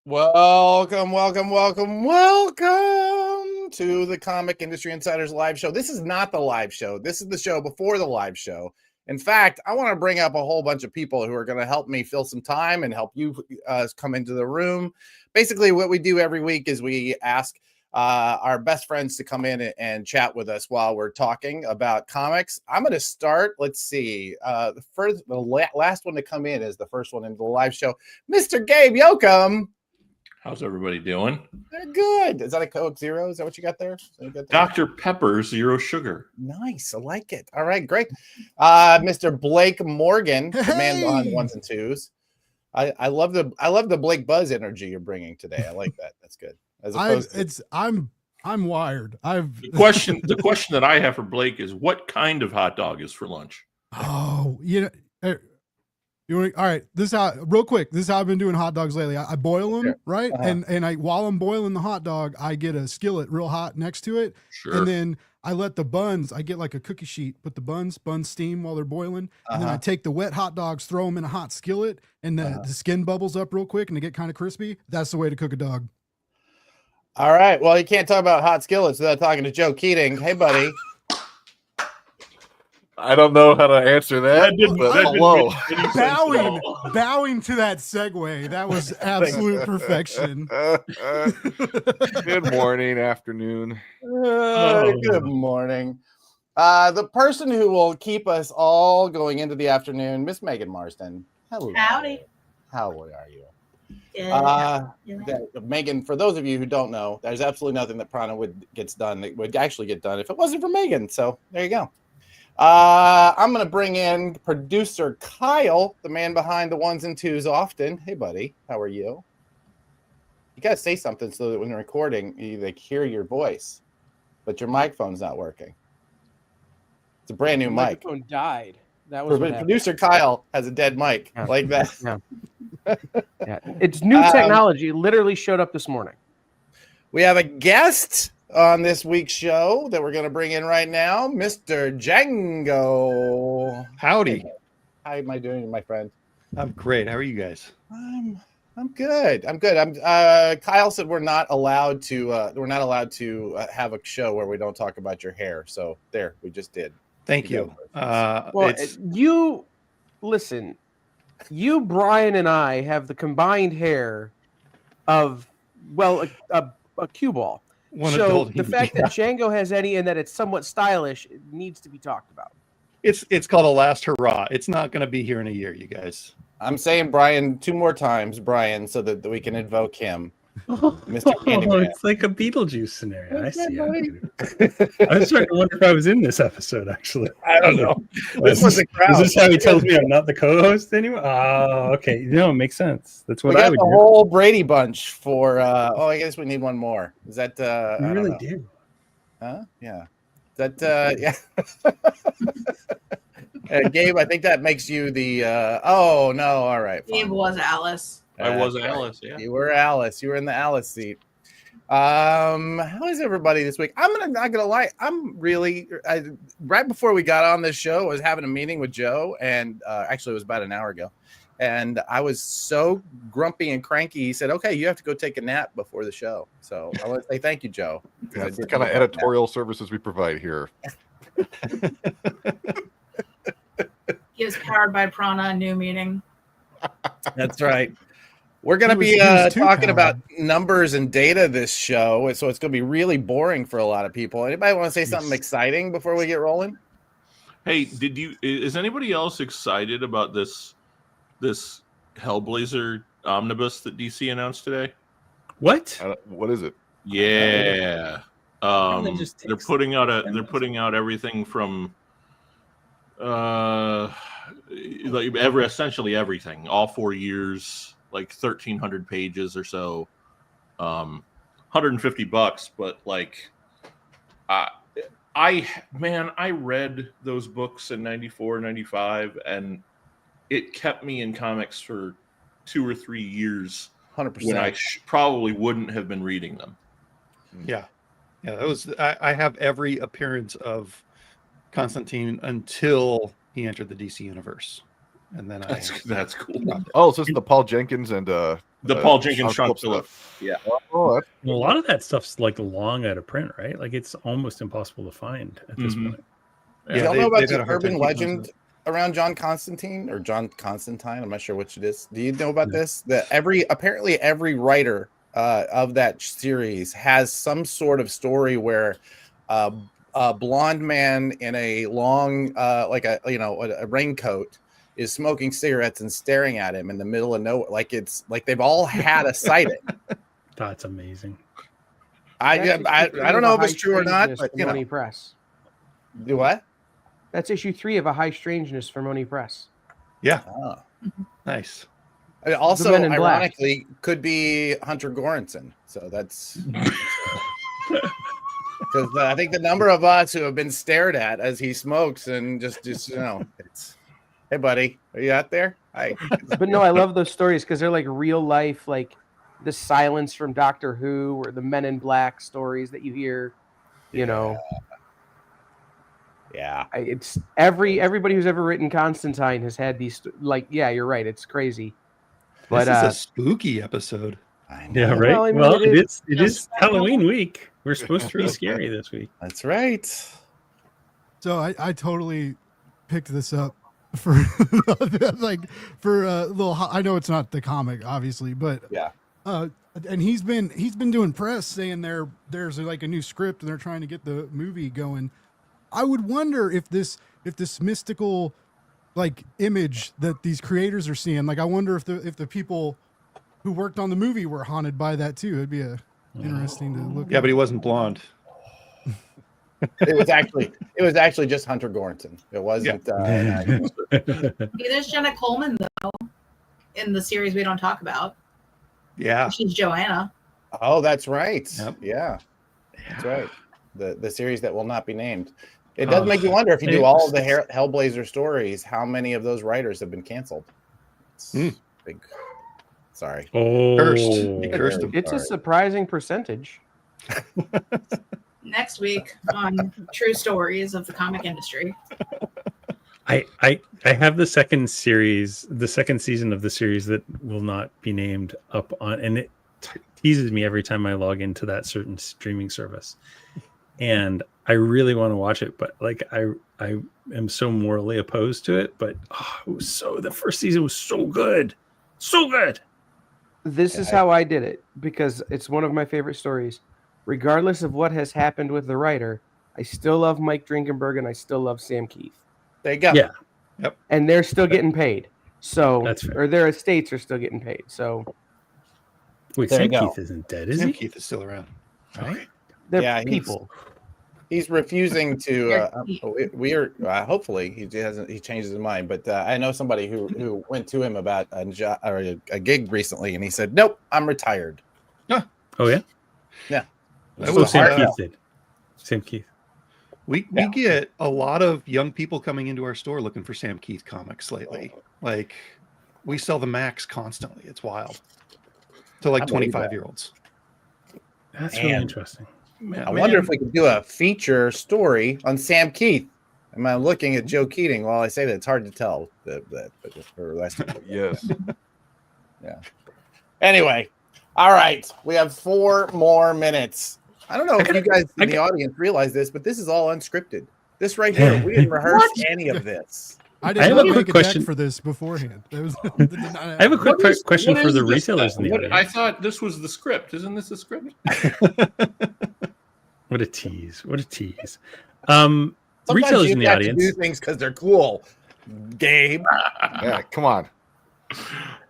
Welcome to the Comic Industry Insiders live show. This is not the live show. This is the show before the live show. In fact, I want to bring up a whole bunch of people who are going to help me fill some time and help you come into the room. Basically, what we do every week is we ask our best friends to come in and chat with us while we're talking about comics. I'm going to start. Let's see. The last one to come in is the first one into the live show. Mr. Gabe Yoakum. How's everybody doing? They're good. Is that a Coke Zero? Is that what you got there? Dr. Pepper, zero sugar. Nice. I like it. All right, great. Mr. Blake Morgan, the man behind ones and twos. I love the Blake Buzz energy you're bringing today. I like that. That's good. As opposed I'm wired. The question that I have for Blake is, what kind of hot dog is for lunch? Oh, all right. This is how, real quick. This is how I've been doing hot dogs lately. I boil them, right? Uh-huh. And while I'm boiling the hot dog, I get a skillet real hot next to it. Sure. And then I let the buns. I get like a cookie sheet. Put the buns steam while they're boiling, and then I take the wet hot dogs, throw them in a hot skillet, and the skin bubbles up real quick, and they get kind of crispy. That's the way to cook a dog. All right. Well, you can't talk about hot skillets without talking to Joe Keating. Hey, buddy. I don't know how to answer that. Hello. Bowing to that segue. That was absolute perfection. Good morning, afternoon. Good morning. The person who will keep us all going into the afternoon, Miss Megan Marsden. Hello. Howdy. How are you? Good. Megan, for those of you who don't know, there's absolutely nothing that Prana would actually get done if it wasn't for Megan. So there you go. I'm going to bring in producer Kyle, the man behind the ones and twos often. Hey, buddy. How are you? You got to say something so that when you're recording, you hear your voice, but your microphone's not working. It's a brand new mic. Microphone died. That was producer Kyle has a dead mic like that. Yeah. It's new technology. It literally showed up this morning. We have a guest on this week's show that we're going to bring in right now, Mr. Django. Howdy. How am I doing, my friend? I'm great. How are you guys? I'm good. Kyle said we're not allowed to have a show where we don't talk about your hair. So there, we just did. Thank you. You listen. You, Brian, and I have the combined hair of a cue ball. So the fact that Django has any and that it's somewhat stylish needs to be talked about. It's called a last hurrah. It's not going to be here in a year, you guys. I'm saying Brian 2 more times, Brian, so that we can invoke him. Mr. Candyman. It's like a Beetlejuice scenario. I see. I was starting to wonder if I was in this episode, actually. I don't know. This was a crowd. Is this how he tells me I'm not the co-host anymore? Oh, okay. No, it makes sense. That's what I would do. We got the whole Brady bunch for, I guess we need one more. Is that, we really do. Huh? Yeah. Yeah. Gabe, I think that makes you the, oh, no. All right. Gabe was Alice. I was Alice, yeah. You were Alice. You were in the Alice seat. How is everybody this week? Not gonna lie. Right before we got on this show, I was having a meeting with Joe, and actually it was about an hour ago. And I was so grumpy and cranky. He said, "Okay, you have to go take a nap before the show." So I want to say thank you, Joe. That's the kind of editorial services we provide here. He was powered by Prana, new meeting. That's right. We're going to be talking about numbers and data this show, so it's going to be really boring for a lot of people. Anybody want to say something exciting before we get rolling? Hey, is anybody else excited about this Hellblazer omnibus that DC announced today? What? What is it? Yeah. They're putting out everything from essentially everything, all 4 years, like 1,300 pages or so, $150, but like, I read those books in 94, 95, and it kept me in comics for 2 or 3 years 100%. when I probably wouldn't have been reading them. Yeah. That was, I have every appearance of Constantine until he entered the DC universe. And then that's cool. Oh, so this is the Paul Jenkins and The Paul Jenkins, Sean Phillips. Yeah. Oh, that's A lot of that stuff's like long out of print, right? Like it's almost impossible to find at this point. Do y'all know about the urban legend around John Constantine or John Constantine? I'm not sure which it is. Do you know about this? That apparently every writer of that series has some sort of story where a blonde man in a long like a raincoat is smoking cigarettes and staring at him in the middle of nowhere. Like it's like they've all had a sighting. That's amazing. I don't know if it's true or not, but you know. Press. Do what? That's issue 3 of A High Strangeness from Oni Press. Yeah. Oh. Nice. It also, Men in Black. ironically, could be Hunter Goranson. So that's because I think the number of us who have been stared at as he smokes and just it's, hey buddy, are you out there? But no, I love those stories because they're like real life, like the Silence from Doctor Who or the Men in Black stories that you hear. You know. Yeah, it's everybody who's ever written Constantine has had these. Like, yeah, you're right. It's crazy. But this is a spooky episode. I know. Yeah, right. Well, I mean, well, it it is Halloween week. We're supposed to be scary this week. That's right. So I totally picked this up for like for a little. I know it's not the comic, obviously, but yeah. And he's been doing press saying there's like a new script and they're trying to get the movie going. I would wonder if this mystical like image that these creators are seeing, like I wonder if the people who worked on the movie were haunted by that too. It'd be interesting to look Yeah, at. but he wasn't blonde. It was actually just Hunter Goranson. It wasn't. There's Jenna Coleman though in the series we don't talk about. Yeah. She's Joanna. Oh, that's right. Yep. Yeah, that's right. The series that will not be named. It does make you wonder if you do all of the Hellblazer stories, how many of those writers have been canceled? Big. Sorry. Oh, He cursed him. It's a surprising percentage. Next week on True Stories of the Comic Industry. I have the second season of the series that will not be named up on, and it teases me every time I log into that certain streaming service. And I really want to watch it, but like I am so morally opposed to it. But the first season was so good, so good. This is how I did it because it's one of my favorite stories. Regardless of what has happened with the writer, I still love Mike Drinkenberg and I still love Sam Keith. There you go. Yeah. Yep. And they're still getting paid. So That's fair. or their estates are still getting paid. So wait, There Sam you go. Keith isn't dead, is Sam he? Keith is still around. Right? they're Yeah, people. He's refusing to. Hopefully he changes his mind. But I know somebody who went to him about a gig recently, and he said, "Nope, I'm retired." Oh yeah. Yeah. That So was Sam hard. Keith did. Sam Keith. We get a lot of young people coming into our store looking for Sam Keith comics lately. Like we sell the Max constantly. It's wild. To like I believe 25-year-olds. That's really interesting. I wonder if we could do a feature story on Sam Keith. Am I looking at Joe Keating while I say that? It's hard to tell. yes. Yeah. Anyway, all right. We have 4 more minutes. I don't know if you guys in the audience realize this, but this is all unscripted. This right here, we didn't rehearse any of this. I I didn't have a make quick a question. deck for this beforehand. I I have a quick question for the retailers in the audience. I thought this was the script. Isn't this the script? What a tease! What a tease! Sometimes Retailers you in the have to audience. do things because they're cool. Gabe. Yeah, come on.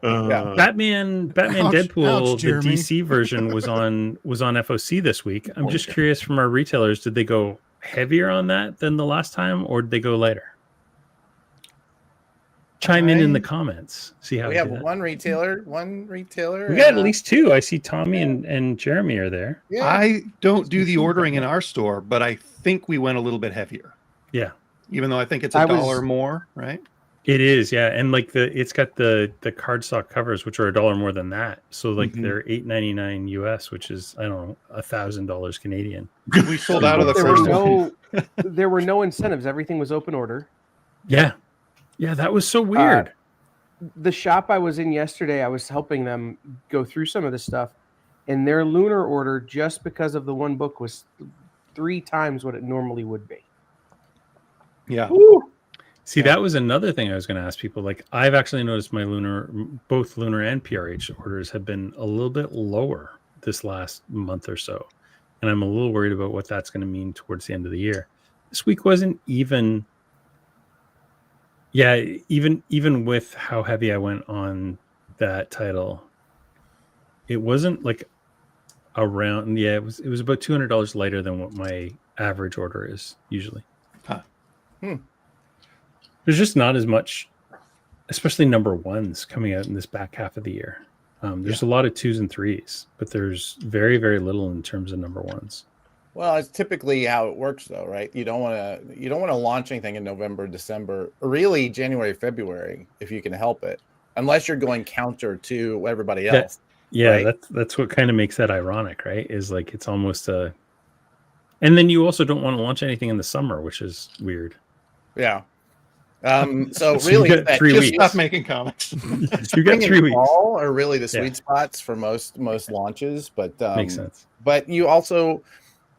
Batman Ouch, Deadpool, the Jeremy. DC version was on FOC this week. I'm just curious from our retailers, did they go heavier on that than the last time, or did they go lighter? Chime in the comments. See how We do have that. one retailer. We got at least 2. I see Tommy and Jeremy are there. Yeah. I don't do the ordering in our store, but I think we went a little bit heavier. Yeah, Even though I think it's $1 more, right? it is. Yeah, and like it's got the cardstock covers, which are $1 more than that. So like they're $8.99 US, which is I don't know $1,000 Canadian. We sold out of the There first were one. there were no incentives. Everything was open order. Yeah, that was so weird. the shop I was in yesterday, I was helping them go through some of this stuff, and their lunar order, just because of the one book, was 3 times what it normally would be. Yeah. Woo! See, that was another thing I was going to ask people. Like, I've actually noticed my both lunar and PRH orders have been a little bit lower this last month or so. And I'm a little worried about what that's going to mean towards the end of the year. This week wasn't even, even with how heavy I went on that title, it wasn't like around, it was about $200 lighter than what my average order is usually. Huh. There's just not as much, especially number ones coming out in this back half of the year. There's a lot of 2s and 3s, but there's very, very little in terms of number ones. Well, it's typically how it works, though, right? You don't want to launch anything in November, December, or really January, February, if you can help it, unless you're going counter to everybody else. Right? That's what kind of makes that ironic, right? Is like it's almost a, and then you also don't want to launch anything in the summer, which is weird. Yeah. So really, you got 3 Just weeks. stop making comics. You got 3 weeks. Fall are really the sweet spots for most launches, but Makes sense. But you also,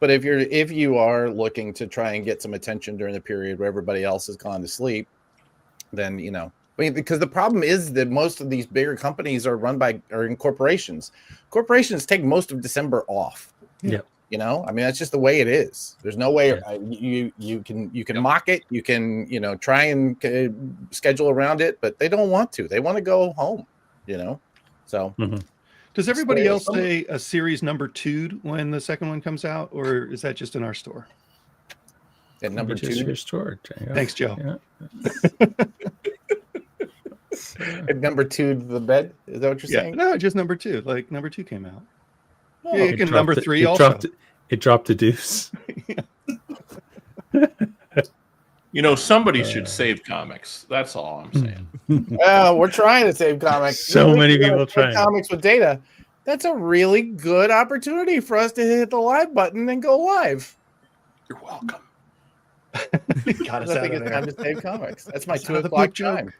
but if you are looking to try and get some attention during the period where everybody else has gone to sleep, then because the problem is that most of these bigger companies are in corporations. Corporations take most of December off. Yep. That's just the way it is. There's no way you can mock it. You can, try and schedule around it, but they don't want to. They want to go home, So Does everybody else say a series number 2 when the second one comes out, or is that just in our store? At number 2, your store. Thanks, Joe. Yeah. At number 2, the bed. Is that what you're saying? No, just number 2. Like number 2 came out. Oh, Yeah, you can number 3 also. It dropped a deuce. Somebody should save comics. That's all I'm saying. We're trying to save comics. So many people trying. Comics with data. That's a really good opportunity for us to hit the live button and go live. You're welcome. Got us I out think of it's there. time to save comics. That's my That's 2 how the o'clock book joke. time.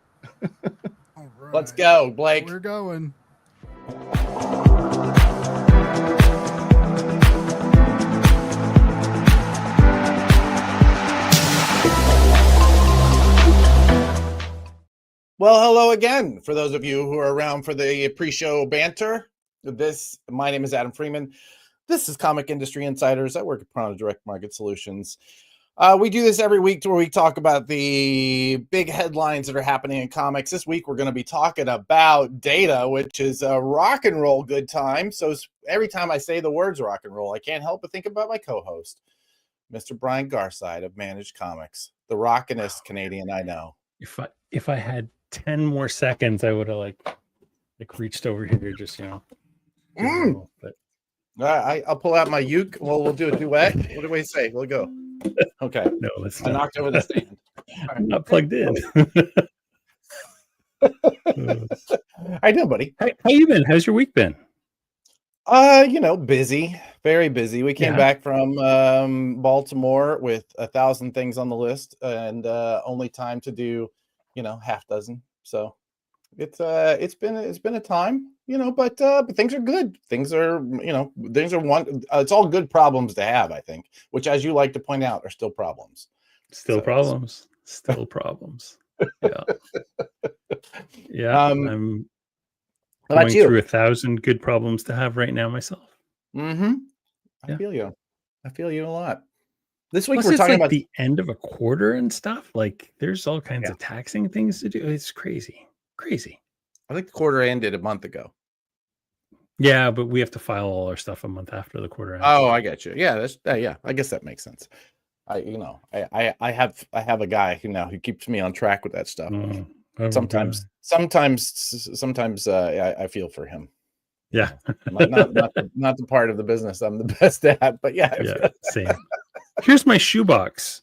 All right. Let's go, Blake. We're going. Well, hello again. For those of you who are around for the pre-show banter, my name is Adam Freeman. This is Comic Industry Insiders. I work at Prana Direct Market Solutions. We do this every week where we talk about the big headlines that are happening in comics. This week, we're going to be talking about data, which is a rock and roll good time. So every time I say the words rock and roll, I can't help but think about my co-host, Mr. Brian Garside of Managed Comics, the rockinest Canadian I know. If I had 10 more seconds, I would have like reached over here, just But I'll pull out my uke. Well, we'll do a duet. What do we say? We'll go. Okay. no, let's I not. knocked over the stand. I'm not plugged in. How you doing, buddy? How you been? How's your week been? Busy, very busy. We came back from Baltimore with 1,000 things on the list and only time to do, half dozen. So it's been a time, but things are good. Things are, it's all good problems to have, I think, which, as you like to point out, are still problems. Still problems. Yeah. Yeah. I'm going through 1,000 good problems to have right now myself. Mm-hmm. I feel you. I feel you a lot. This week Plus, we're talking about the end of a quarter and stuff. Like, there's all kinds of taxing things to do. It's crazy. I think the quarter ended a month ago. Yeah, but we have to file all our stuff a month after the quarter ends. Oh, I get you. Yeah, that's I guess that makes sense. I have a guy who keeps me on track with that stuff. Sometimes I feel for him. Yeah, not the part of the business I'm the best at, but yeah, same. Here's my shoebox.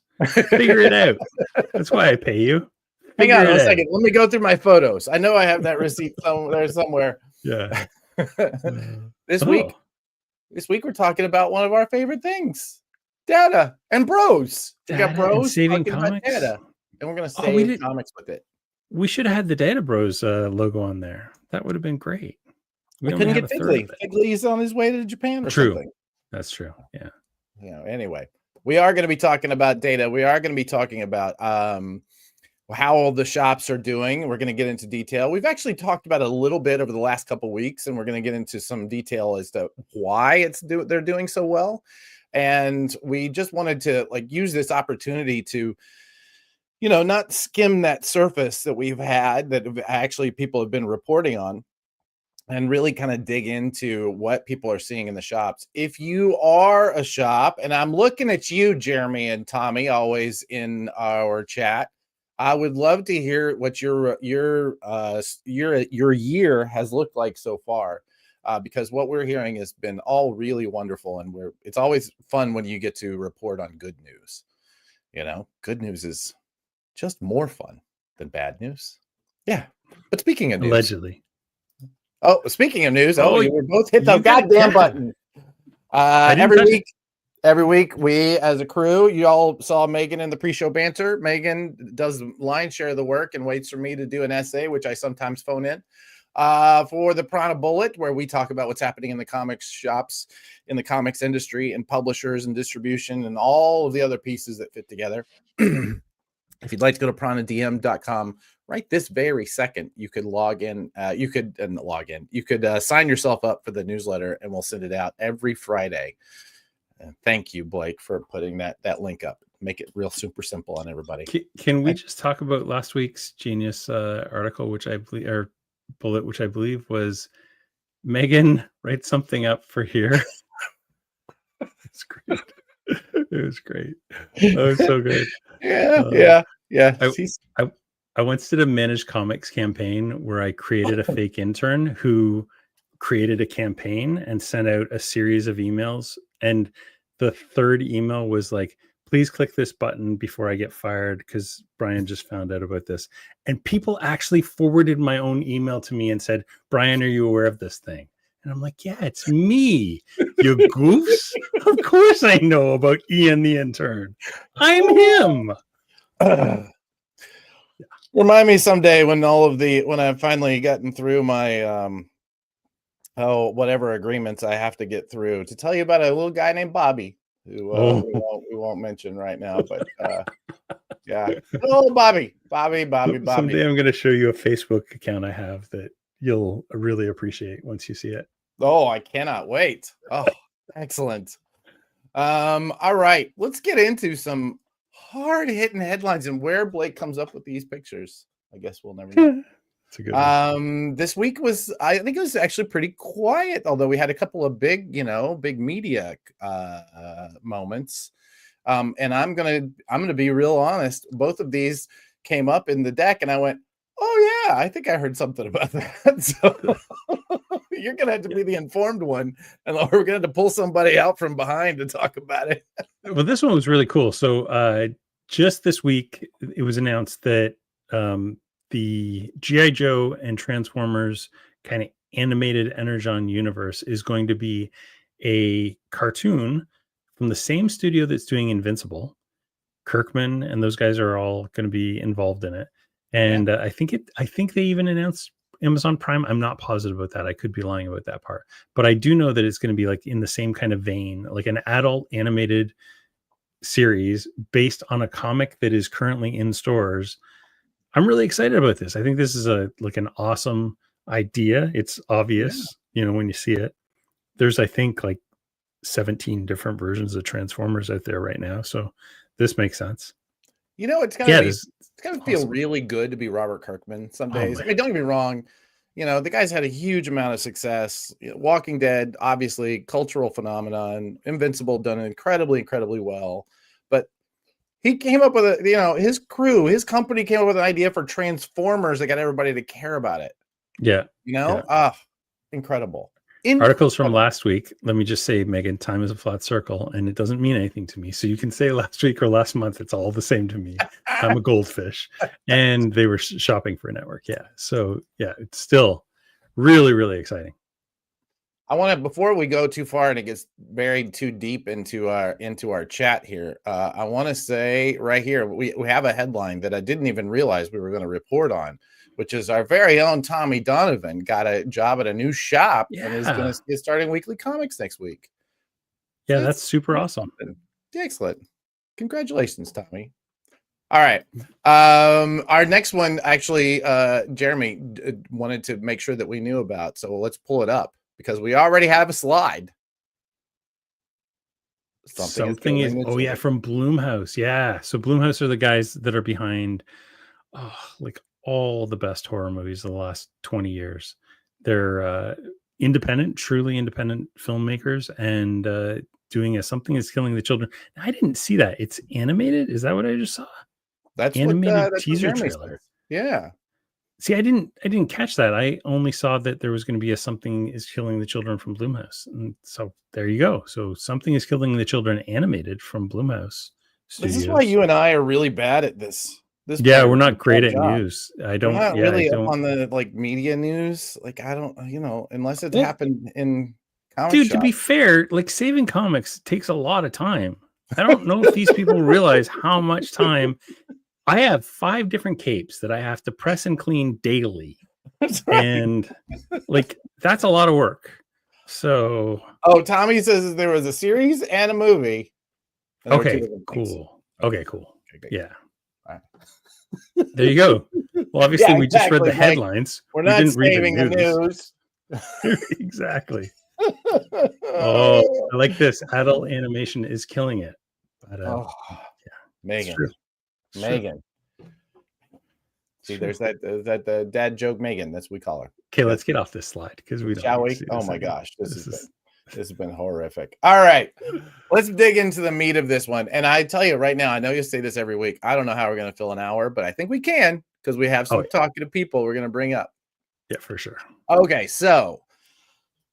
Figure it out. That's why I pay you. Hang on a second. Let me go through my photos. I know I have that receipt somewhere. Yeah. This week we're talking about one of our favorite things: data and bros. We got bros saving talking about comics. data, and we're gonna save comics with it. We should have had the Data Bros logo on there. That would have been great. We couldn't get Figley. Figley's on his way to Japan or something. That's true. Yeah. Anyway, we are going to be talking about data. We are going to be talking about how the shops are doing. We're going to get into detail. We've actually talked about it a little bit over the last couple of weeks, and we're going to get into some detail as to why they're doing so well. And we just wanted to use this opportunity to, not skim that surface that we've had that actually people have been reporting on, and really kind of dig into what people are seeing in the shops. If you are a shop, and I'm looking at you, Jeremy and Tommy, always in our chat, I would love to hear what your year has looked like so far, because what we're hearing has been all really wonderful, and it's always fun when you get to report on good news. Good news is just more fun than bad news. Yeah, but speaking of news, allegedly. Oh, speaking of news, you were both hit the goddamn button. Every week, we as a crew, you all saw Megan in the pre-show banter. Megan does the lion's share of the work and waits for me to do an essay, which I sometimes phone in, for the Piranha Bullet, where we talk about what's happening in the comics shops, in the comics industry, and publishers and distribution, and all of the other pieces that fit together. If you'd like to go to piranhadm.com right this very second, you could log in. You could sign yourself up for the newsletter, and we'll send it out every Friday. Thank you, Blake, for putting that link up. Make it real super simple on everybody. Can we just talk about last week's Genius article, which I believe was Megan, write something up for here. It's great. It was great. That was so good. Yeah. I once did a managed comics campaign where I created a fake intern who created a campaign and sent out a series of emails. And the third email was like, please click this button before I get fired, because Brian just found out about this. And people actually forwarded my own email to me and said, Brian, are you aware of this thing? And I'm like, yeah, it's me, you goofs. Of course I know about Ian the intern. I'm him. Remind me someday when I've finally gotten through my whatever agreements I have to get through, to tell you about a little guy named Bobby who we won't mention right now, but yeah. Oh, Bobby. Someday I'm going to show you a Facebook account I have that you'll really appreciate once you see it. Oh, I cannot wait. Oh, excellent. All right, let's get into some hard-hitting headlines and where Blake comes up with these pictures. I guess we'll never know. It's a good one. This week I think it was actually pretty quiet, although we had a couple of big media moments. And I'm gonna be real honest. Both of these came up in the deck, and I went, "Oh yeah, I think I heard something about that." So you're gonna have to be the informed one, and we're gonna have to pull somebody out from behind to talk about it. Well, this one was really cool. So just this week, it was announced that the G.I. Joe and Transformers kind of animated Energon universe is going to be a cartoon from the same studio that's doing Invincible. Kirkman and those guys are all going to be involved in it. And I think they even announced Amazon Prime. I'm not positive about that. I could be lying about that part, but I do know that it's going to be like in the same kind of vein, like an adult animated series based on a comic that is currently in stores. I'm really excited about this. I think this is an awesome idea. It's obvious, when you see it. There's, I think, like 17 different versions of Transformers out there right now. So this makes sense. It's gonna feel really good to be Robert Kirkman some days. I mean, don't get me wrong. The guy's had a huge amount of success. Walking Dead, obviously, cultural phenomenon. Invincible, done incredibly, incredibly well. But he came up with his crew, his company came up with an idea for Transformers that got everybody to care about it. Yeah. Incredible. Articles from last week. Let me just say, Megan, time is a flat circle, and it doesn't mean anything to me. So you can say last week or last month. It's all the same to me. I'm a goldfish. And they were shopping for a network. Yeah. So, yeah, it's still really, really exciting. I want to, before we go too far and it gets buried too deep into our chat here, I want to say right here, we have a headline that I didn't even realize we were going to report on, which is our very own Tommy Donovan got a job at a new shop and is going to get starting weekly comics next week. Yeah, that's super awesome. Excellent. Congratulations, Tommy. All right. Our next one, actually, Jeremy wanted to make sure that we knew about. So let's pull it up because we already have a slide. Something is from Blumhouse. Yeah. So Blumhouse are the guys that are behind like all the best horror movies of the last 20 years. They're independent, truly independent filmmakers and doing Something is Killing the Children. I didn't see that. It's animated. Is that what I just saw? That's animated that's teaser what trailer. Says. Yeah. See, I didn't catch that. I only saw that there was going to be a Something is Killing the Children from Blumhouse. And so there you go. So Something is Killing the Children animated from Blumhouse Studios. This is why you and I are really bad at this. Yeah, we're not great at news. We're not really up on the like media news. Like I don't, unless it happened in comic dude, shop. To be fair, like saving comics takes a lot of time. I don't know if these people realize how much time. I have 5 different capes that I have to press and clean daily. Right. And like, that's a lot of work. So. Oh, Tommy says there was a series and a movie. And okay, cool. Okay, cool. Okay, yeah. Right. There you go. Well, obviously we just read the headlines. We're not saving the news. Exactly. Oh, I like this. Adult animation is killing it. But, yeah. Megan. Megan. See, there's that the dad joke Megan. That's what we call her. Okay, let's get off this slide because we don't. Shall we? Oh my gosh, this has been horrific. All right, let's dig into the meat of this one. And I tell you right now, I know you say this every week. I don't know how we're going to fill an hour, but I think we can because we have some talking to people we're going to bring up. Yeah, for sure. Okay, so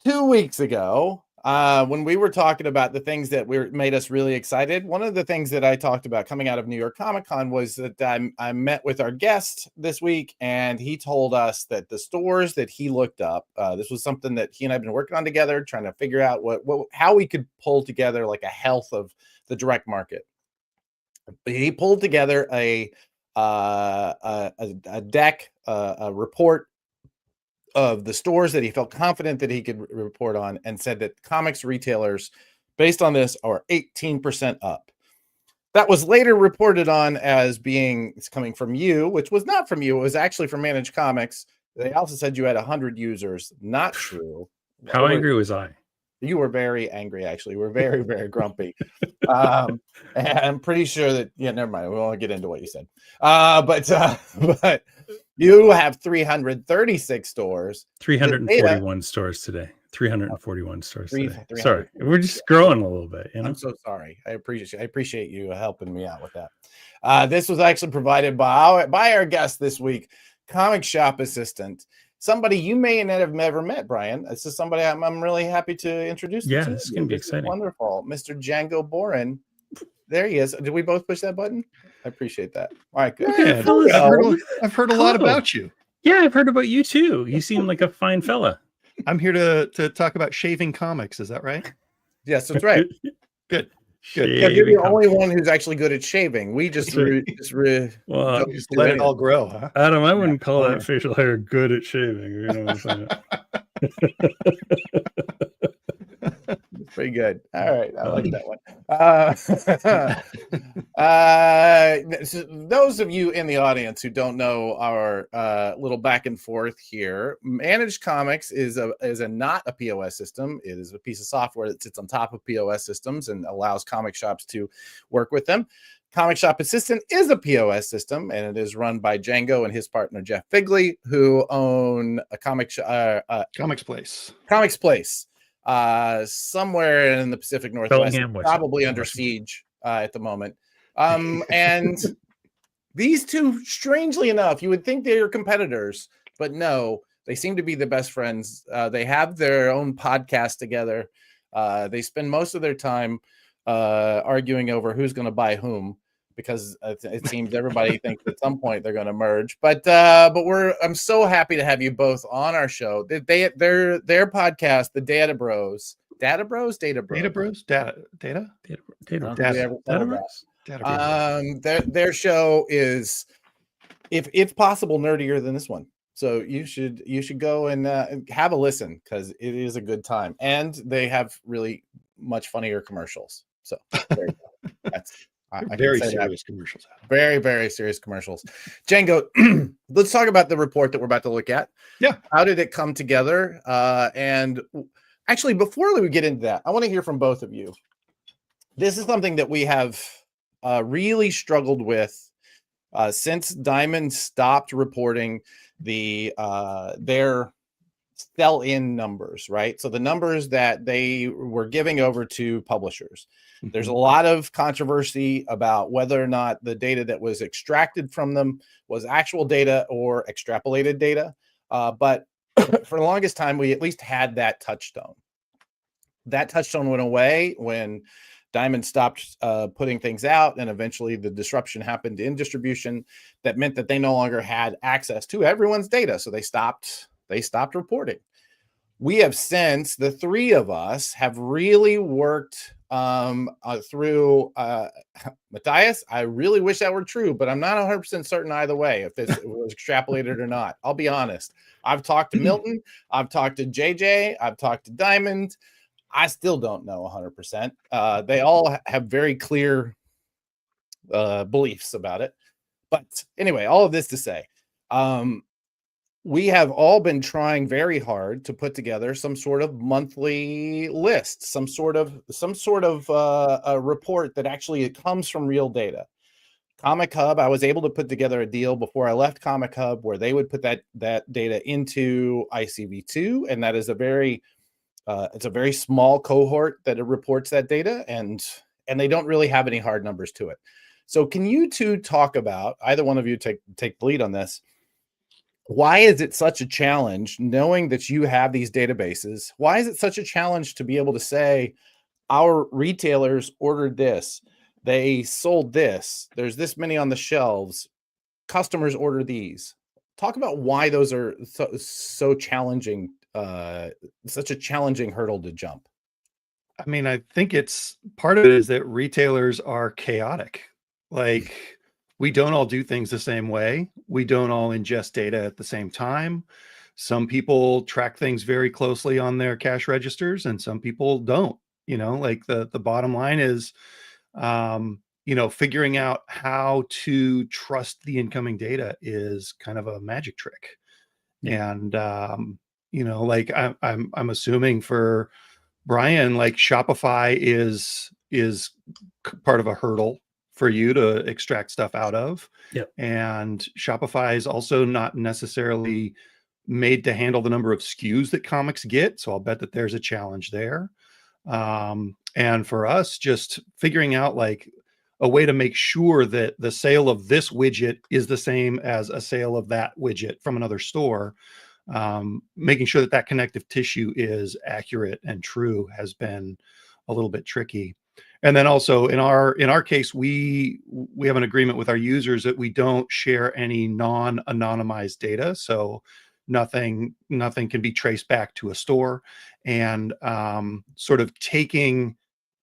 2 weeks ago, when we were talking about the things that made us really excited, one of the things that I talked about coming out of New York Comic Con was that I met with our guest this week, and he told us that the stores that he looked up, this was something that he and I have been working on together, trying to figure out how we could pull together like a health of the direct market. He pulled together a deck, a report of the stores that he felt confident that he could report on, and said that comics retailers based on this are 18% up. That was later reported on as it's coming from you, which was not from you. It was actually from Managed Comics. They also said you had 100 users. Not true. How angry was I? You were very angry, actually. We're very, very grumpy. And I'm pretty sure that, never mind. We won't get into what you said. But you have 336 stores. 341 stores today. 341 stores today. Sorry, we're just growing a little bit. I'm so sorry. I appreciate you helping me out with that. This was actually provided by our guest this week, comic shop assistant. Somebody you may not have ever met, Brian. This is somebody I'm really happy to introduce. Yeah, this is going to be exciting. Wonderful. Mr. Django Boren. There he is. Did we both push that button? I appreciate that. All right, good. Yeah, I've heard a lot about you. Yeah, I've heard about you too. You seem like a fine fella. I'm here to talk about shaving comics. Is that right? Yes, that's right. Good. Yeah, you're the only one who's actually good at shaving. We just let it all grow, huh? Adam, I wouldn't call that facial hair good at shaving. You know what I'm saying? Pretty good. All right, I like that one. So those of you in the audience who don't know our little back and forth here, Managed Comics is not a POS system. It is a piece of software that sits on top of POS systems and allows comic shops to work with them. Comic Shop Assistant is a POS system, and it is run by Django and his partner Jeff Figley, who own a Comics Place. Comics Place. Somewhere in the Pacific Northwest, probably under siege at the moment. And these two, strangely enough, you would think they're competitors, but no, they seem to be the best friends. They have their own podcast together. They spend most of their time arguing over who's going to buy whom. because it seems everybody thinks at some point they're going to merge. But I'm so happy to have you both on our show. Their podcast, the Data Bros. Data Bros. Data Bros. Data. Their show is, if possible, nerdier than this one. So you should go and have a listen, because it is a good time, and they have really much funnier commercials. So there you go. That's very serious commercials. Very, very serious commercials. Django, let's talk about the report that we're about to look at. Yeah. How did it come together? And actually, before we get into that, I want to hear from both of you. This is something that we have really struggled with since Diamond stopped reporting their sell-in numbers, right? So the numbers that they were giving over to publishers. There's a lot of controversy about whether or not the data that was extracted from them was actual data or extrapolated data. But for the longest time, we at least had that touchstone. That touchstone went away when Diamond stopped putting things out, and eventually the disruption happened in distribution that meant that they no longer had access to everyone's data. So they stopped reporting. We have since, the three of us have really worked through Matthias. I really wish that were true, but I'm not 100% certain either way if it was extrapolated or not. I'll be honest. I've talked to Milton, I've talked to JJ, I've talked to Diamond. I still don't know 100%. They all have very clear beliefs about it. But anyway, all of this to say, we have all been trying very hard to put together some sort of monthly list, some sort of a report that actually comes from real data. Comic Hub, I was able to put together a deal before I left Comic Hub where they would put that data into ICV2, and that is it's a very small cohort that it reports that data, and they don't really have any hard numbers to it. So can you two talk about, either one of you take the lead on this? Why is it such a challenge, knowing that you have these databases? Why is it such a challenge to be able to say, our retailers ordered this, they sold this, there's this many on the shelves, customers order these? Talk about why those are so challenging, such a challenging hurdle to jump. I mean, I think it's part of it is that retailers are chaotic. Like, we don't all do things the same way. We don't all ingest data at the same time. Some people track things very closely on their cash registers, and some people don't. Like the bottom line is, figuring out how to trust the incoming data is kind of a magic trick. And like I'm assuming for Brian, like Shopify is part of a hurdle for you to extract stuff out of. Yep. And Shopify is also not necessarily made to handle the number of SKUs that comics get. So I'll bet that there's a challenge there. And for us, just figuring out like a way to make sure that the sale of this widget is the same as a sale of that widget from another store, making sure that connective tissue is accurate and true has been a little bit tricky. And then also in our case, we have an agreement with our users that we don't share any non-anonymized data. So nothing can be traced back to a store, and sort of taking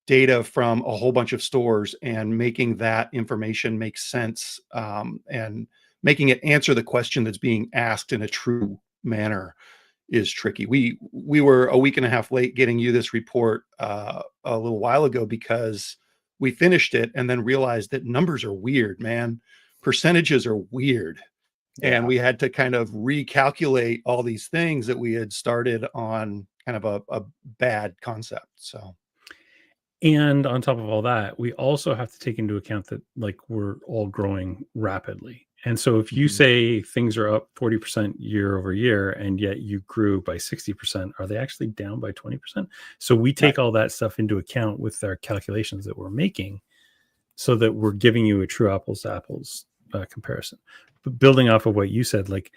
data from a whole bunch of stores and making that information make sense, and making it answer the question that's being asked in a true manner is tricky. We were a week and a half late getting you this report a little while ago because we finished it and then realized that numbers are weird, man. Percentages are weird. Yeah. And we had to kind of recalculate all these things that we had started on kind of a bad concept. So, and on top of all that, we also have to take into account that like we're all growing rapidly. And so if you say things are up 40% year over year, and yet you grew by 60%, are they actually down by 20%? So we take all that stuff into account with our calculations that we're making so that we're giving you a true apples to apples comparison. But building off of what you said, like,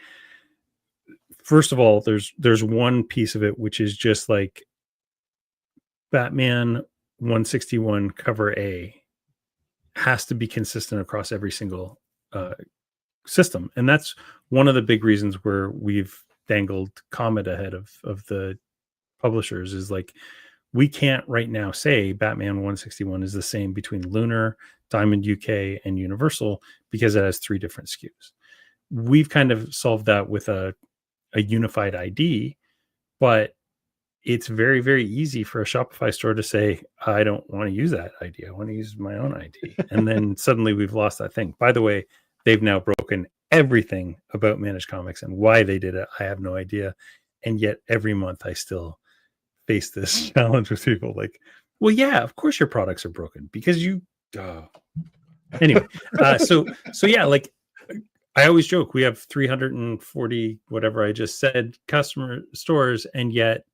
first of all, there's one piece of it, which is just like Batman 161 cover A has to be consistent across every single system. And that's one of the big reasons where we've dangled Comet ahead of the publishers, is like, we can't right now say Batman 161 is the same between Lunar, Diamond UK, and Universal, because it has 3 different SKUs. We've kind of solved that with a unified ID, but it's very, very easy for a Shopify store to say, I don't want to use that ID. I want to use my own ID. And then suddenly we've lost that thing. By the way, they've now broken everything about Managed Comics, and why they did it, I have no idea. And yet every month I still face this challenge with people like, well, yeah, of course your products are broken because you, anyway. So yeah, like, I always joke, we have 340, whatever I just said, customer stores, and yet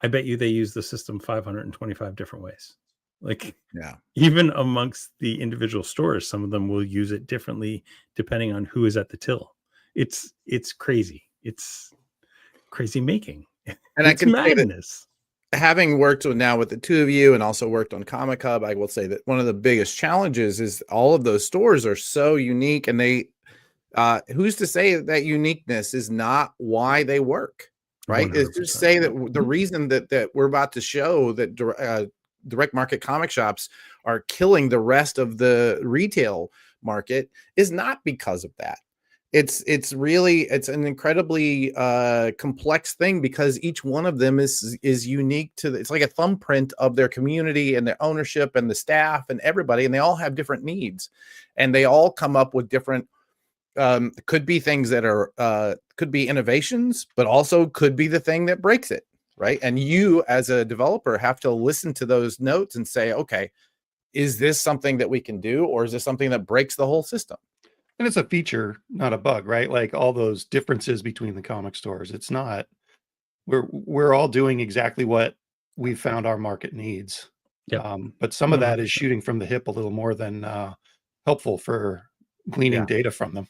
I bet you they use the system 525 different ways. Like, yeah, even amongst the individual stores, some of them will use it differently depending on who is at the till. It's crazy. It's crazy making. And it's I can madness. Say that, having worked with the two of you and also worked on Comic Hub, I will say that one of the biggest challenges is all of those stores are so unique, and they who's to say that uniqueness is not why they work, right? 100%. Is to say that the reason that we're about to show that direct market comic shops are killing the rest of the retail market is not because of that. It's an incredibly complex thing, because each one of them is unique to it's like a thumbprint of their community and their ownership and the staff and everybody, and they all have different needs, and they all come up with different could be things that are could be innovations, but also could be the thing that breaks it, right? And you as a developer have to listen to those notes and say, okay, is this something that we can do, or is this something that breaks the whole system? And it's a feature, not a bug, right? Like all those differences between the comic stores. It's not, we're all doing exactly what we found our market needs. Yep. But some of that is shooting from the hip a little more than helpful for gleaning data from them.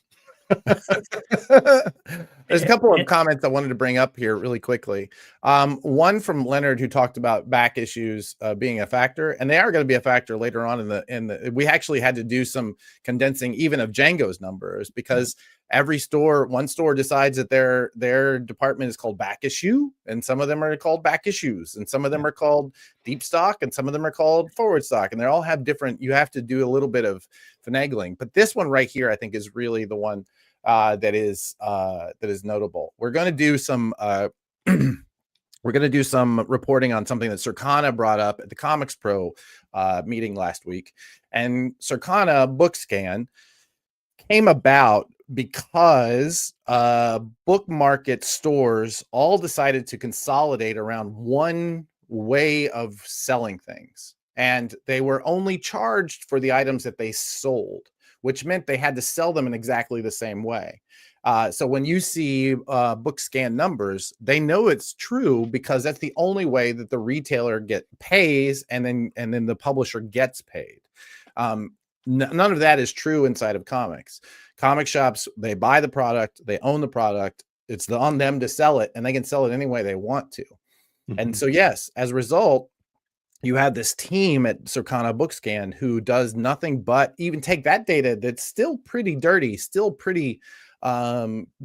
There's a couple of comments I wanted to bring up here really quickly. One from Leonard, who talked about back issues being a factor, and they are going to be a factor later on in the we actually had to do some condensing even of Django's numbers, because one store decides that their department is called back issue, and some of them are called back issues, and some of them are called deep stock, and some of them are called forward stock, and they all have different, you have to do a little bit of finagling. But this one right here, I think, is really the one that is notable. We're going to do some reporting on something that Circana brought up at the Comics Pro meeting last week. And Circana book scan came about because book market stores all decided to consolidate around one way of selling things, and they were only charged for the items that they sold, which meant they had to sell them in exactly the same way. So when you see book scan numbers, they know it's true, because that's the only way that the retailer pays, and then the publisher gets paid. None of that is true inside of comics. Comic shops, they buy the product, they own the product. It's on them to sell it, and they can sell it any way they want to. Mm-hmm. And so, yes, as a result, you have this team at Circana Bookscan who does nothing but even take that data that's still pretty dirty, still pretty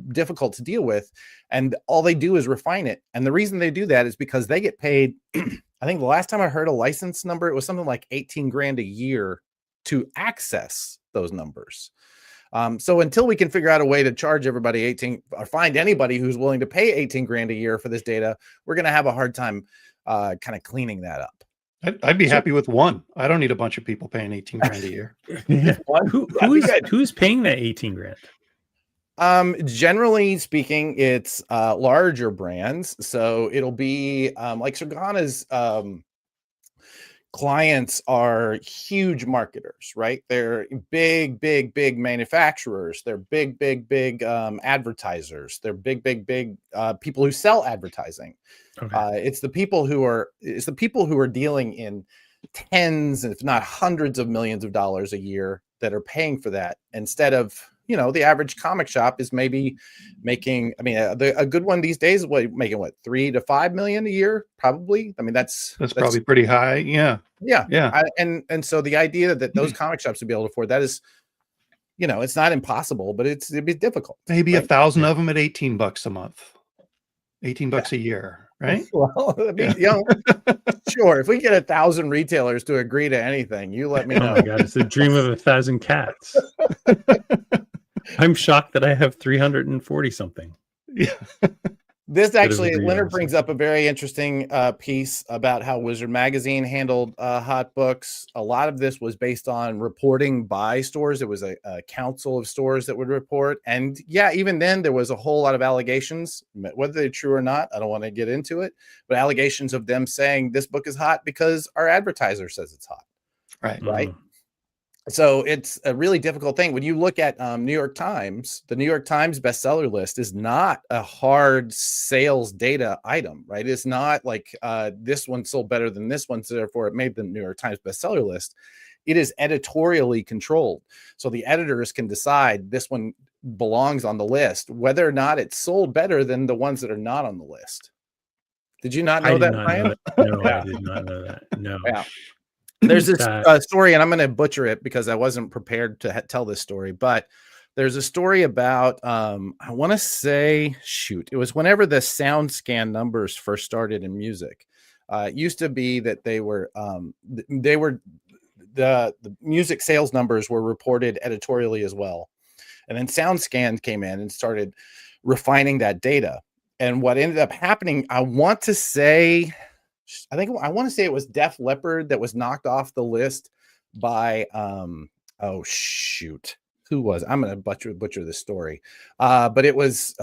difficult to deal with, and all they do is refine it. And the reason they do that is because they get paid. I think the last time I heard a license number, it was something like 18 grand a year to access those numbers. So until we can figure out a way to charge everybody 18, or find anybody who's willing to pay 18 grand a year for this data, we're going to have a hard time kind of cleaning that up. I'd be happy with one. I don't need a bunch of people paying 18 grand a year. Who's paying that 18 grand? Generally speaking, it's larger brands. So it'll be like Circana's clients are huge marketers, right? They're big manufacturers. They're big advertisers. They're big people who sell advertising. Okay. It's the people who are dealing in tens, if not hundreds of millions of dollars a year that are paying for that, instead of, you know, the average comic shop is maybe making, I mean, a good one these days, making what, 3 to 5 million a year, probably. I mean, that's probably pretty high. Yeah. Yeah. And so the idea that those comic shops would be able to afford that is, you know, it's not impossible, but it'd be difficult. Maybe 1,000 of them at $18 a month, $18 a year, right? Well, I mean, you know, sure. If we get 1,000 retailers to agree to anything, you let me know. Oh my God, it's a dream of 1,000 cats. I'm shocked that I have 340 something. Yeah. This actually, Leonard brings up a very interesting piece about how Wizard Magazine handled hot books. A lot of this was based on reporting by stores. It was a council of stores that would report. And yeah, even then there was a whole lot of allegations, whether they're true or not. I don't want to get into it, but allegations of them saying this book is hot because our advertiser says it's hot. Right. Right. So it's a really difficult thing. When you look at New York Times, the New York Times bestseller list is not a hard sales data item, right? It's not like this one sold better than this one, so therefore it made the New York Times bestseller list. It is editorially controlled. So the editors can decide this one belongs on the list, whether or not it's sold better than the ones that are not on the list. Did you not know that, Brian? No, I did not know that. No. Yeah. There's this story, and I'm going to butcher it because I wasn't prepared to tell this story, but there's a story about, I want to say, it was whenever the sound scan numbers first started in music. It used to be that the music sales numbers were reported editorially as well. And then SoundScan came in and started refining that data. And what ended up happening, I want to say it was Def Leppard that was knocked off the list by who was, I'm gonna butcher this story, but it was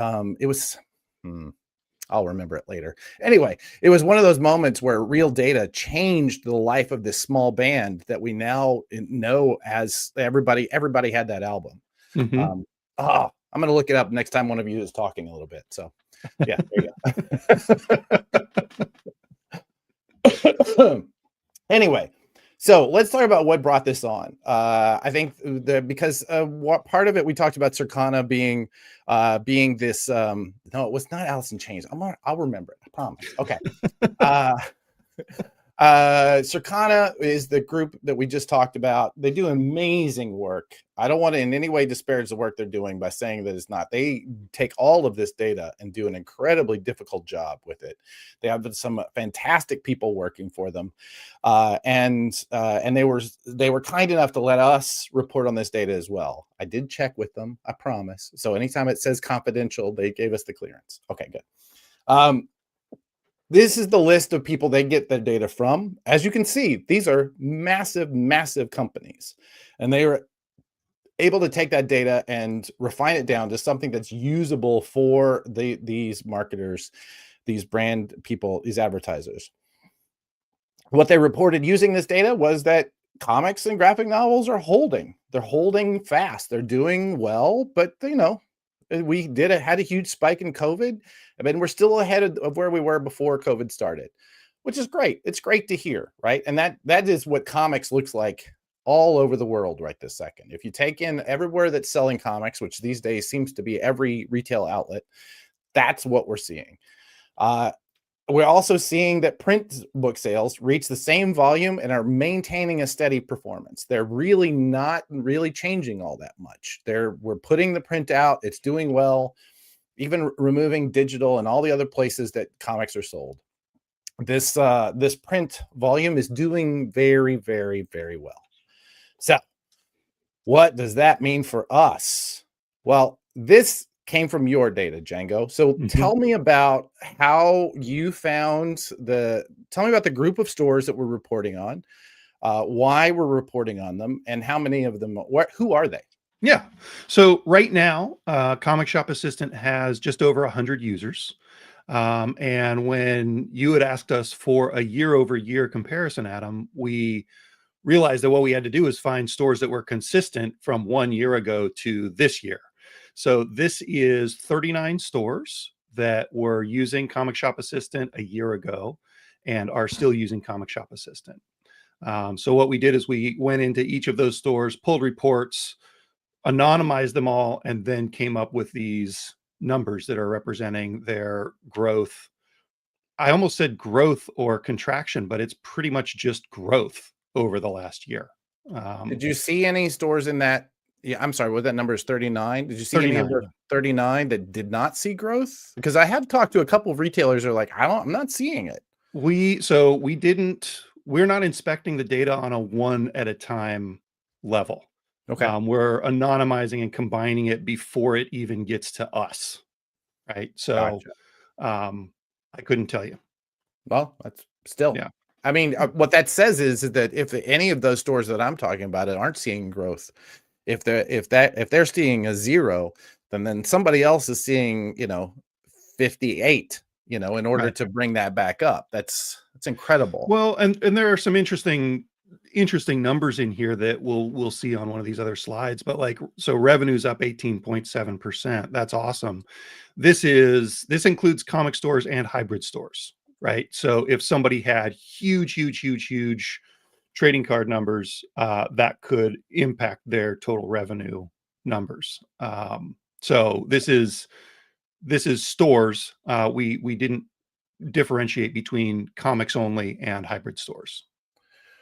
I'll remember it later. Anyway, it was one of those moments where real data changed the life of this small band that we now know as everybody had that album. Mm-hmm. I'm gonna look it up next time one of you is talking a little bit. So yeah, there you go. Anyway, so let's talk about what brought this on. I think because what part of it we talked about Circana being this. No, it was not Alice in Chains. I'll remember it. I promise. Okay. Circana is the group that we just talked about. They do amazing work. I don't want to in any way disparage the work they're doing by saying that it's not. They take all of this data and do an incredibly difficult job with it. They have some fantastic people working for them, and they were kind enough to let us report on this data as well. I did check with them, I promise. So anytime it says confidential, they gave us the clearance. Okay, good. This is the list of people they get their data from. As you can see, these are massive, massive companies, and they are able to take that data and refine it down to something that's usable for these marketers, these brand people, these advertisers. What they reported using this data was that comics and graphic novels are holding. They're holding fast. They're doing well, but we had a huge spike in COVID. I mean, we're still ahead of where we were before COVID started, which is great. It's great to hear, right? And that is what comics looks like all over the world right this second. If you take in everywhere that's selling comics, which these days seems to be every retail outlet, that's what we're seeing. We're also seeing that print book sales reach the same volume and are maintaining a steady performance. They're really not really changing all that much. We're putting the print out. It's doing well, even removing digital and all the other places that comics are sold. This print volume is doing very, very, very well. So what does that mean for us? Well, this came from your data, Django. So tell me about how you tell me about the group of stores that we're reporting on, why we're reporting on them, and how many of them, who are they? Yeah. So right now, Comic Shop Assistant has just over 100 users. And when you had asked us for a year-over-year comparison, Adam, we realized that what we had to do is find stores that were consistent from 1 year ago to this year. So this is 39 stores that were using Comic Shop Assistant a year ago and are still using Comic Shop Assistant. So what we did is we went into each of those stores, pulled reports, anonymized them all and then came up with these numbers that are representing their growth. I almost said growth or contraction, but it's pretty much just growth over the last year. Did you see any stores in that? Yeah, I'm sorry. What that number is 39. Did you see any of 39, the 39 that did not see growth? Because I have talked to a couple of retailers who are like, I'm not seeing it. we're not inspecting the data on a one at a time level. Okay. We're anonymizing and combining it before it even gets to us. Right. So Gotcha. I couldn't tell you. Well, that's still. Yeah. I mean, what that says is that if any of those stores that I'm talking about aren't seeing growth, if they're seeing a 0, then somebody else is seeing 58. In order Right. to bring that back up. That's incredible. Well, and there are some interesting numbers in here that we'll see on one of these other slides. But so revenue's up 18.7%. That's awesome. This includes comic stores and hybrid stores, right? So if somebody had huge trading card numbers, that could impact their total revenue numbers. So this is stores. We didn't differentiate between comics only and hybrid stores.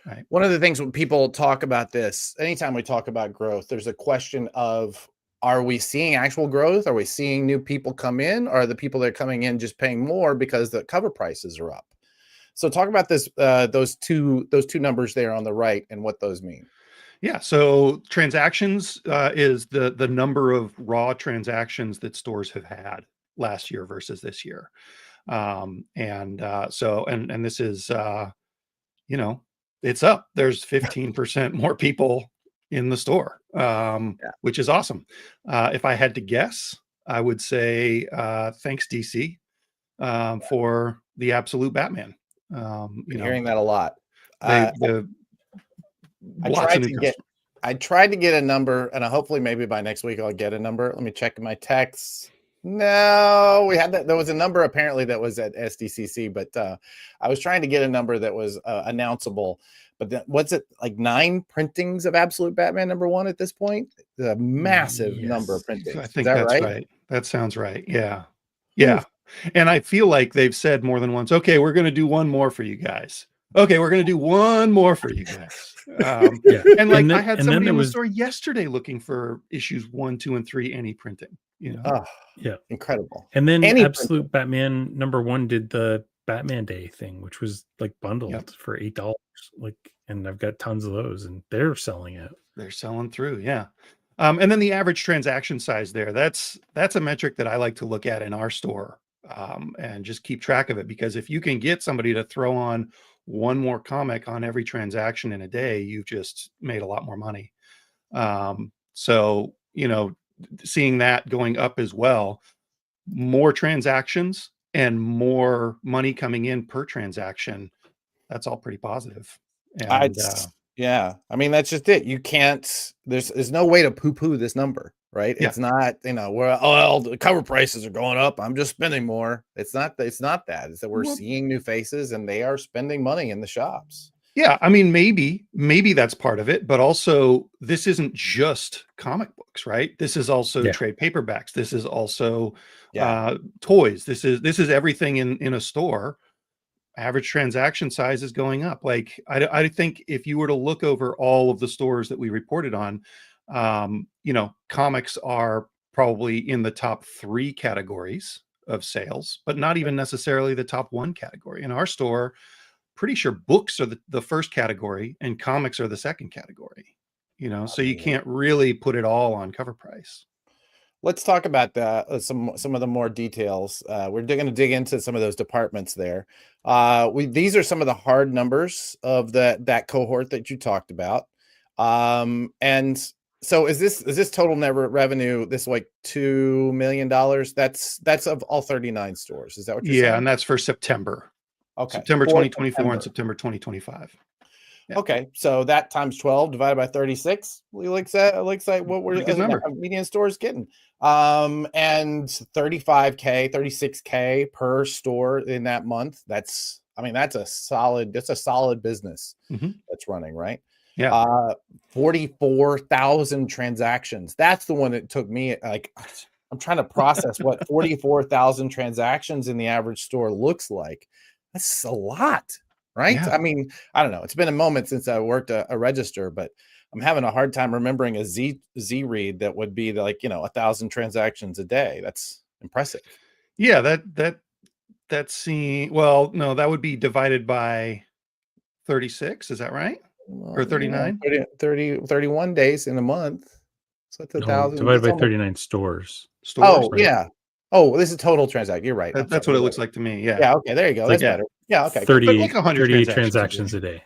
Right. One of the things when people talk about this, anytime we talk about growth, there's a question of, are we seeing actual growth? Are we seeing new people come in? Or are the people that are coming in just paying more because the cover prices are up? So talk about this, those two numbers there on the right and what those mean. Yeah. So transactions is the number of raw transactions that stores have had last year versus this year. And this is, it's up. There's 15% more people in the store, which is awesome. If I had to guess, I would say thanks DC for the absolute Batman. Hearing that a lot. I tried to get a number, and hopefully maybe by next week I'll get a number. Let me check my texts. No, we had that. There was a number apparently that was at SDCC, but I was trying to get a number that was announceable. But what's it, like 9 printings of Absolute Batman #1 at this point? The massive number of printings. I think that's right? That sounds right. Yeah. Yeah. Ooh. And I feel like they've said more than once, okay, we're going to do one more for you guys. Okay, we're going to do one more for you guys. And I had somebody in the store yesterday looking for issues 1, 2, and 3, any printing. Incredible. And then Absolute Batman #1 did the Batman Day thing, which was bundled for $8. And I've got tons of those, and they're selling out. They're selling through, yeah. And then the average transaction size there, that's a metric that I like to look at in our store, and just keep track of it, because if you can get somebody to throw on one more comic on every transaction in a day, you've just made a lot more money. So seeing that going up as well, more transactions and more money coming in per transaction, that's all pretty positive. And yeah, I mean, that's just it. You can't, there's no way to poo-poo this number, right? Yeah. It's not, the cover prices are going up, I'm just spending more. It's not that. It's that we're seeing new faces and they are spending money in the shops. Yeah, I mean, maybe that's part of it, but also this isn't just comic books, right? This is also trade paperbacks. This is also toys. This is everything in a store. Average transaction size is going up. I think if you were to look over all of the stores that we reported on, comics are probably in the top 3 categories of sales, but not even necessarily the top 1 category. In our store, pretty sure books are the first category and comics are the second category, so you can't really put it all on cover price. Let's talk about some of the more details. We're going to dig into some of those departments there. These are some of the hard numbers of that cohort that you talked about. And so is this total revenue? This like $2 million? That's of all 39 stores. Is that what you're saying? Yeah, and that's for September. Okay. September 2024 and September 2025. Yeah. Okay, so that times 12 divided by 36 looks like what we're median stores getting. And 35K, 36K per store in that month. That's a solid business that's running, right? Yeah. 44,000 transactions. That's the one that took me, like, I'm trying to process what 44,000 transactions in the average store looks like. That's a lot, right? Yeah. I mean, I don't know. It's been a moment since I worked a register, but I'm having a hard time remembering a Z read that would be like, 1,000 transactions a day. That's impressive. Yeah, that seems, well, no, that would be divided by 36, is that right? Well, Or 39? 31 days in a month. So that's 1,000. Divided That's by almost- 39 stores. Oh, Stores? yeah. Oh, this is total transact. You're right. I'm That's sorry. what it looks like to me. Yeah. Yeah. Okay. There you go. Like That's better. Yeah. Okay. 30, like 100 30 transactions transactions a a day.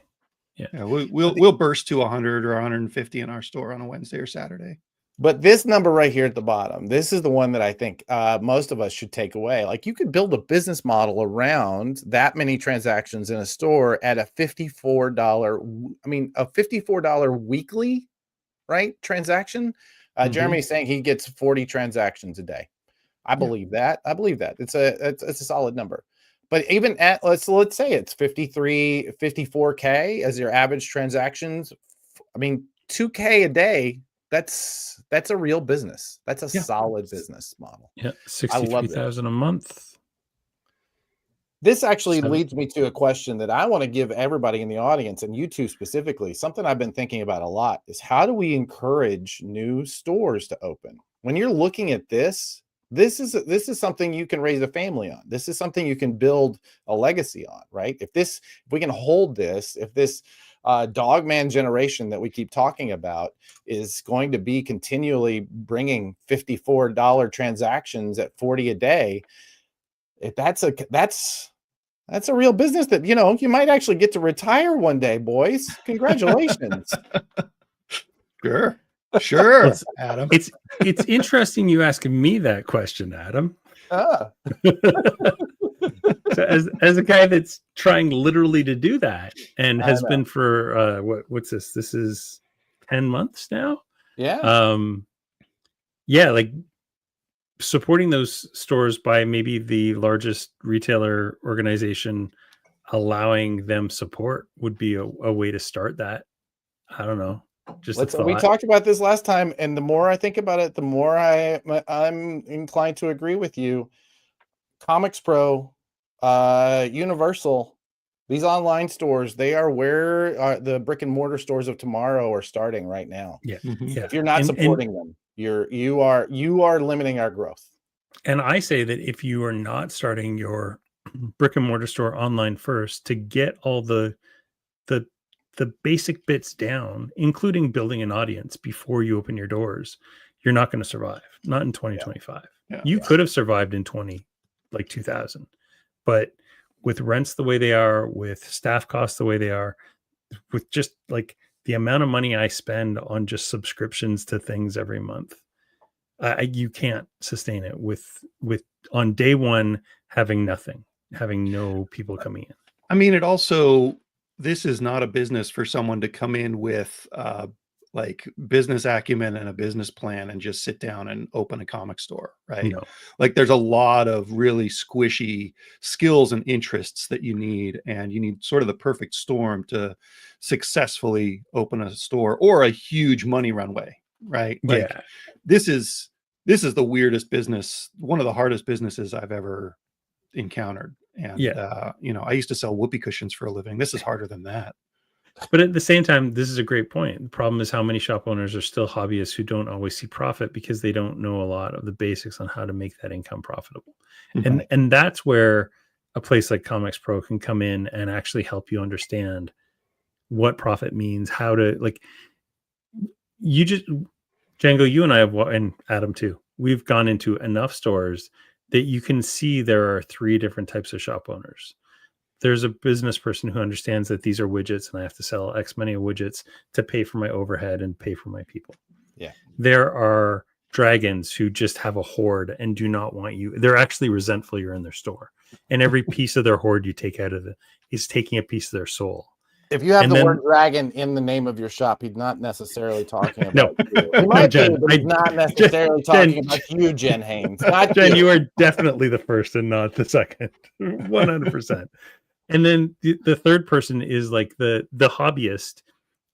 Yeah, we'll burst to 100 or 150 in our store on a Wednesday or Saturday. But this number right here at the bottom, this is the one that I think most of us should take away. Like, you could build a business model around that many transactions in a store at a $54. A $54 weekly, right? Transaction. Jeremy's saying he gets 40 transactions a day. I believe that. It's a solid number. But even at let's say it's 54K as your average transactions. I mean, 2K a day. That's a real business. That's a solid business model. Yeah, 63,000 a month. This actually leads me to a question that I want to give everybody in the audience, and you two specifically. Something I've been thinking about a lot is, how do we encourage new stores to open? When you're looking at this is something you can raise a family on. This is something you can build a legacy on, right? If we can hold this, if this dogman generation that we keep talking about is going to be continually bringing $54 transactions at 40 a day, if that's a real business that, you might actually get to retire one day, boys. Congratulations. Sure, Adam. It's interesting you asking me that question, Adam. So as a guy that's trying literally to do that and has been for what's this? This is 10 months now. Yeah. Like supporting those stores by maybe the largest retailer organization, allowing them support would be a way to start that. I don't know. We talked about this last time, and the more I think about it, the more I'm inclined to agree with you. Comics Pro, Universal, these online stores, they are where the brick and mortar stores of tomorrow are starting right now. Yeah. If you're not supporting them, you are limiting our growth. And I say that if you are not starting your brick and mortar store online first, to get all the basic bits down, including building an audience before you open your doors, you're not going to survive. Not in 2025. You could have survived in 2000, but with rents the way they are, with staff costs the way they are, with just like the amount of money I spend on just subscriptions to things every month, you can't sustain it with on day one having nothing, having no people coming in. I mean, this is not a business for someone to come in with like business acumen and a business plan and just sit down and open a comic store, right? No. Like, there's a lot of really squishy skills and interests that you need, and you need sort of the perfect storm to successfully open a store or a huge money runway, right? Like, this is the weirdest business, one of the hardest businesses I've ever encountered. And I used to sell whoopee cushions for a living. This is harder than that. But at the same time, this is a great point. The problem is how many shop owners are still hobbyists who don't always see profit because they don't know a lot of the basics on how to make that income profitable. Mm-hmm. And that's where a place like Comics Pro can come in and actually help you understand what profit means, how to, like, Django, you and I have, and Adam too, we've gone into enough stores that you can see there are 3 different types of shop owners. There's a business person who understands that these are widgets and I have to sell X many of widgets to pay for my overhead and pay for my people. Yeah. There are dragons who just have a hoard and do not want you. They're actually resentful you're in their store. And every piece of their hoard you take out of it is taking a piece of their soul. If you have the word dragon in the name of your shop, he's not necessarily talking about you. He might be, but he's not necessarily talking about you, Jen Haynes. Not Jen, you are definitely the first and not the second. 100%. And then the third person is like the hobbyist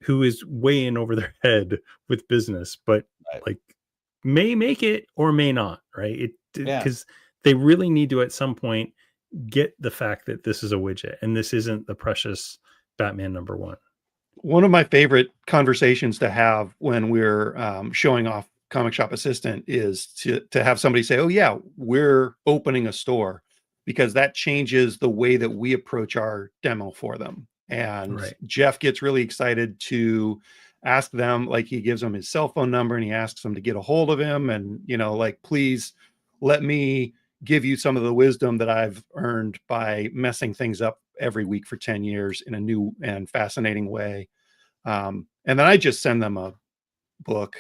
who is way in over their head with business, but Right. like may make it or may not, right? It Yeah. because they really need to at some point get the fact that this is a widget and this isn't the precious Batman #1. One of my favorite conversations to have when we're showing off Comic Shop Assistant is to have somebody say, oh yeah, we're opening a store, because that changes the way that we approach our demo for them. And Right. Jeff gets really excited to ask them, like he gives them his cell phone number and he asks them to get a hold of him. And, you know, like, please let me give you some of the wisdom that I've earned by messing things up every week for 10 years in a new and fascinating way. And then I just send them a book.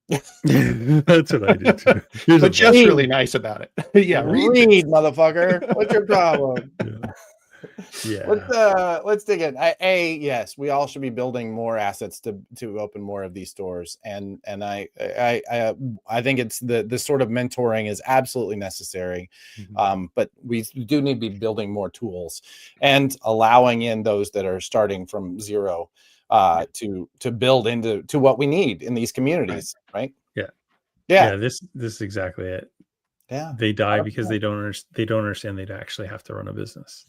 That's what I do too. Here's But a Jeff's book. really nice about it. Yeah, read, motherfucker. What's your problem? Yeah. Let's dig in. Yes, we all should be building more assets to open more of these stores, and I think it's the sort of mentoring is absolutely necessary. But we do need to be building more tools and allowing in those that are starting from zero to build into what we need in these communities, right? Yeah. This is exactly it. Yeah, They die because they don't understand they'd actually have to run a business.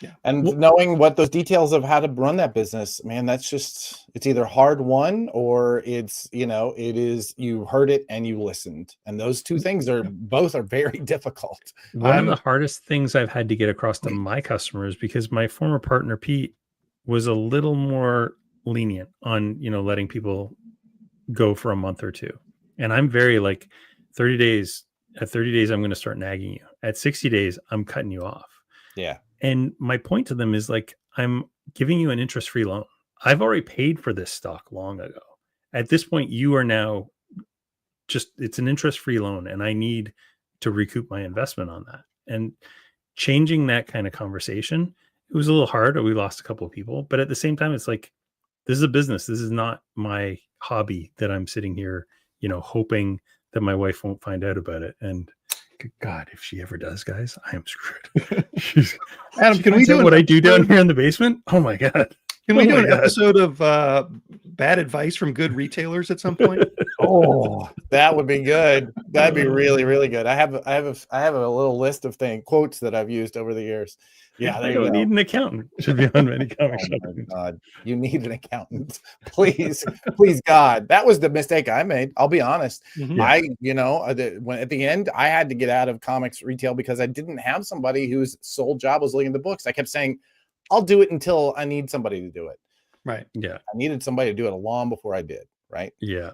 Yeah. And knowing what those details of how to run that business, man, that's just, it's either hard won or it's, it is, you heard it and you listened. And those two things both are very difficult. One of the hardest things I've had to get across to my customers, because my former partner, Pete, was a little more lenient on, letting people go for a month or two. And I'm very like 30 days, at 30 days, I'm going to start nagging you. At 60 days, I'm cutting you off. Yeah. And my point to them is like, I'm giving you an interest-free loan. I've already paid for this stock long ago. At this point, you are now it's an interest-free loan, and I need to recoup my investment on that. And changing that kind of conversation, it was a little hard. We lost a couple of people, but at the same time, it's like, this is a business. This is not my hobby that I'm sitting here, hoping that my wife won't find out about it. And good God, if she ever does, guys, I am screwed. Adam, can we do what I do down here in the basement? Oh my God. Can we do an episode of bad advice from good retailers at some point? Oh, that would be good. That'd be really, really good. I have a little list of quotes that I've used over the years. Yeah, I don't need an accountant. Should be on many comic shops. Oh my God, you need an accountant, please, please, God. That was the mistake I made. I'll be honest. Mm-hmm. When at the end I had to get out of comics retail because I didn't have somebody whose sole job was looking at the books. I kept saying, I'll do it until I need somebody to do it. Right. Yeah. I needed somebody to do it long before I did. Right. Yeah.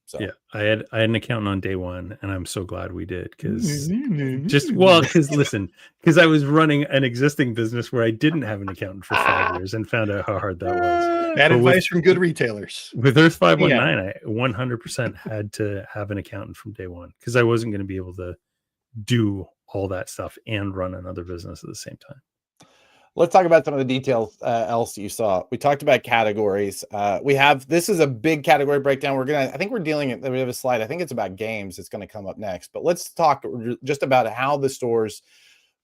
So I had an accountant on day one, and I'm so glad we did, because because I was running an existing business where I didn't have an accountant for 5 years and found out how hard that was. Bad advice from good retailers. With Earth 519, I 100% had to have an accountant from day one, because I wasn't going to be able to do all that stuff and run another business at the same time. Let's talk about some of the details else you saw. We talked about categories. This is a big category breakdown. We have a slide. I think it's about games. It's going to come up next, but let's talk just about how the stores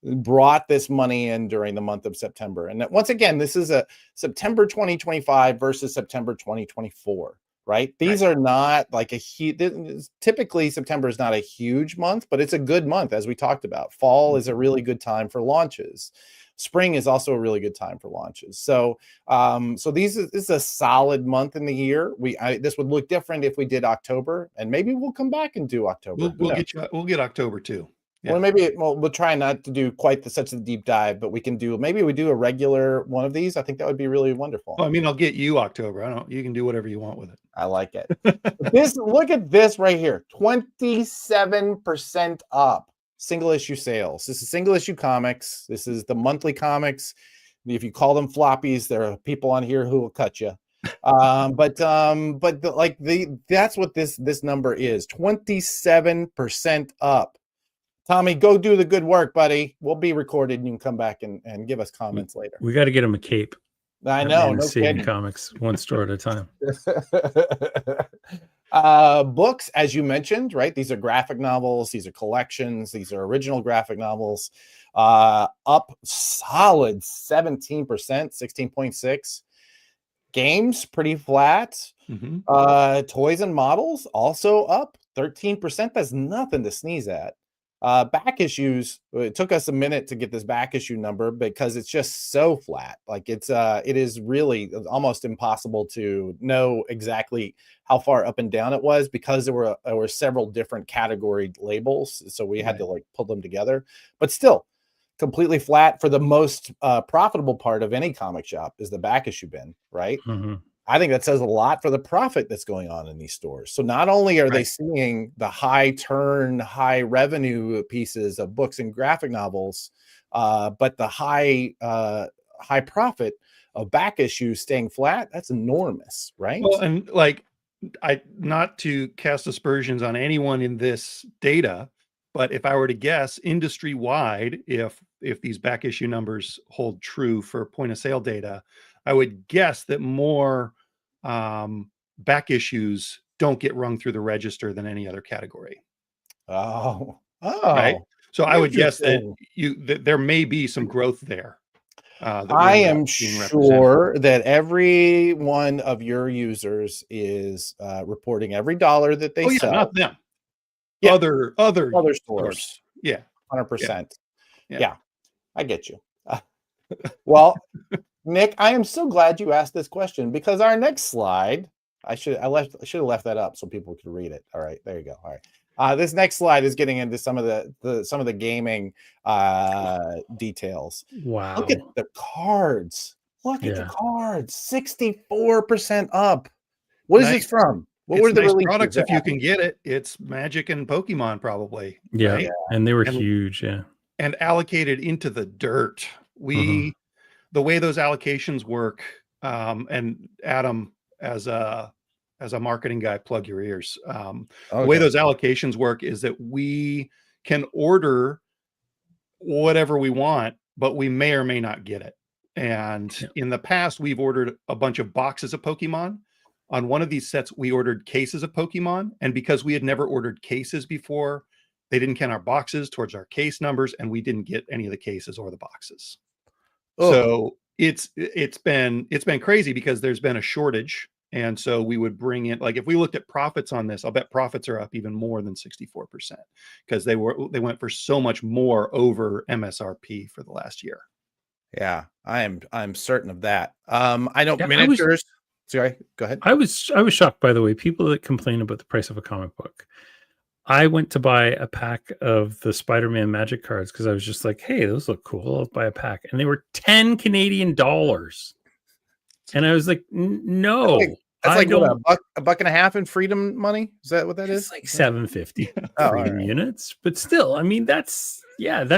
brought this money in during the month of September. And once again, this is a September 2025 versus September 2024, right? These are not like typically September is not a huge month, but it's a good month. As we talked about, fall is a really good time for launches. Spring is also a really good time for launches. So, this is a solid month in the year. This would look different if we did October, and maybe we'll come back and do October. We'll get October too. Yeah. Well, we'll try not to do quite such a deep dive, but we do a regular one of these. I think that would be really wonderful. Well, I mean, I'll get you October. You can do whatever you want with it. I like it. Look at this right here. 27% up. Single issue sales. This is single issue comics. This is the monthly comics. If you call them floppies, there are people on here who will cut you. That's what this number is. 27% up. Tommy, go do the good work, buddy. We'll be recorded, and you can come back and give us comments later. We got to get him a cape. I know. No saving kidding. comics one store at a time. Books, as you mentioned, right? These are graphic novels. These are collections. These are original graphic novels. Up solid 17%, 16.6. Games pretty flat. Toys and models also up 13%. That's nothing to sneeze at. Back issues, it took us a minute to get this back issue number because it's just so flat. Like it is really almost impossible to know exactly how far up and down it was because there were several different category labels, so we had to like pull them together. But still, completely flat. For the most profitable part of any comic shop is the back issue bin, right? I think that says a lot for the profit that's going on in these stores. So not only are they seeing the high turn, high revenue pieces of books and graphic novels, but the high profit of back issues staying flat, that's enormous, right? Well, and like, not to cast aspersions on anyone in this data, but if I were to guess industry wide, if these back issue numbers hold true for point of sale data, I would guess that more back issues don't get rung through the register than any other category. Right. So I would guess that there may be some growth there. I am sure that every one of your users is reporting every dollar that they sell. Not them. Yeah. Other stores. Yeah. 100%. Yeah. I get you. Well, Nick, I am so glad you asked this question because our next slide, I should have left that up so people could read it. All right, there you go. All right. This next slide is getting into some of the gaming details. Wow. Look at the cards. Look at the cards. 64% up. What is this from? What were the nice releases? products if you can get it? It's Magic and Pokemon probably. Yeah. Right? And they were huge, and allocated into the dirt. The way those allocations work, and Adam, as a marketing guy, plug your ears. The way those allocations work is that we can order whatever we want, but we may or may not get it. And in the past, we've ordered a bunch of boxes of Pokemon. On one of these sets, we ordered cases of Pokemon. And because we had never ordered cases before, they didn't count our boxes towards our case numbers, and we didn't get any of the cases or the boxes. So it's been crazy because there's been a shortage. And so we would bring in, like, if we looked at profits on this, I'll bet profits are up even more than 64% because they went for so much more over MSRP for the last year. Yeah, I'm certain of that. I know miniatures. Sorry, go ahead. I was shocked, by the way, people that complain about the price of a comic book. I went to buy a pack of the Spider-Man Magic cards because I was just like, hey, those look cool. I'll buy a pack. And they were 10 Canadian dollars. And I was like, no. That's like what, a buck and a half in Freedom money? Is that what that is? It's like $7.50 Freedom units. But still, I mean, that's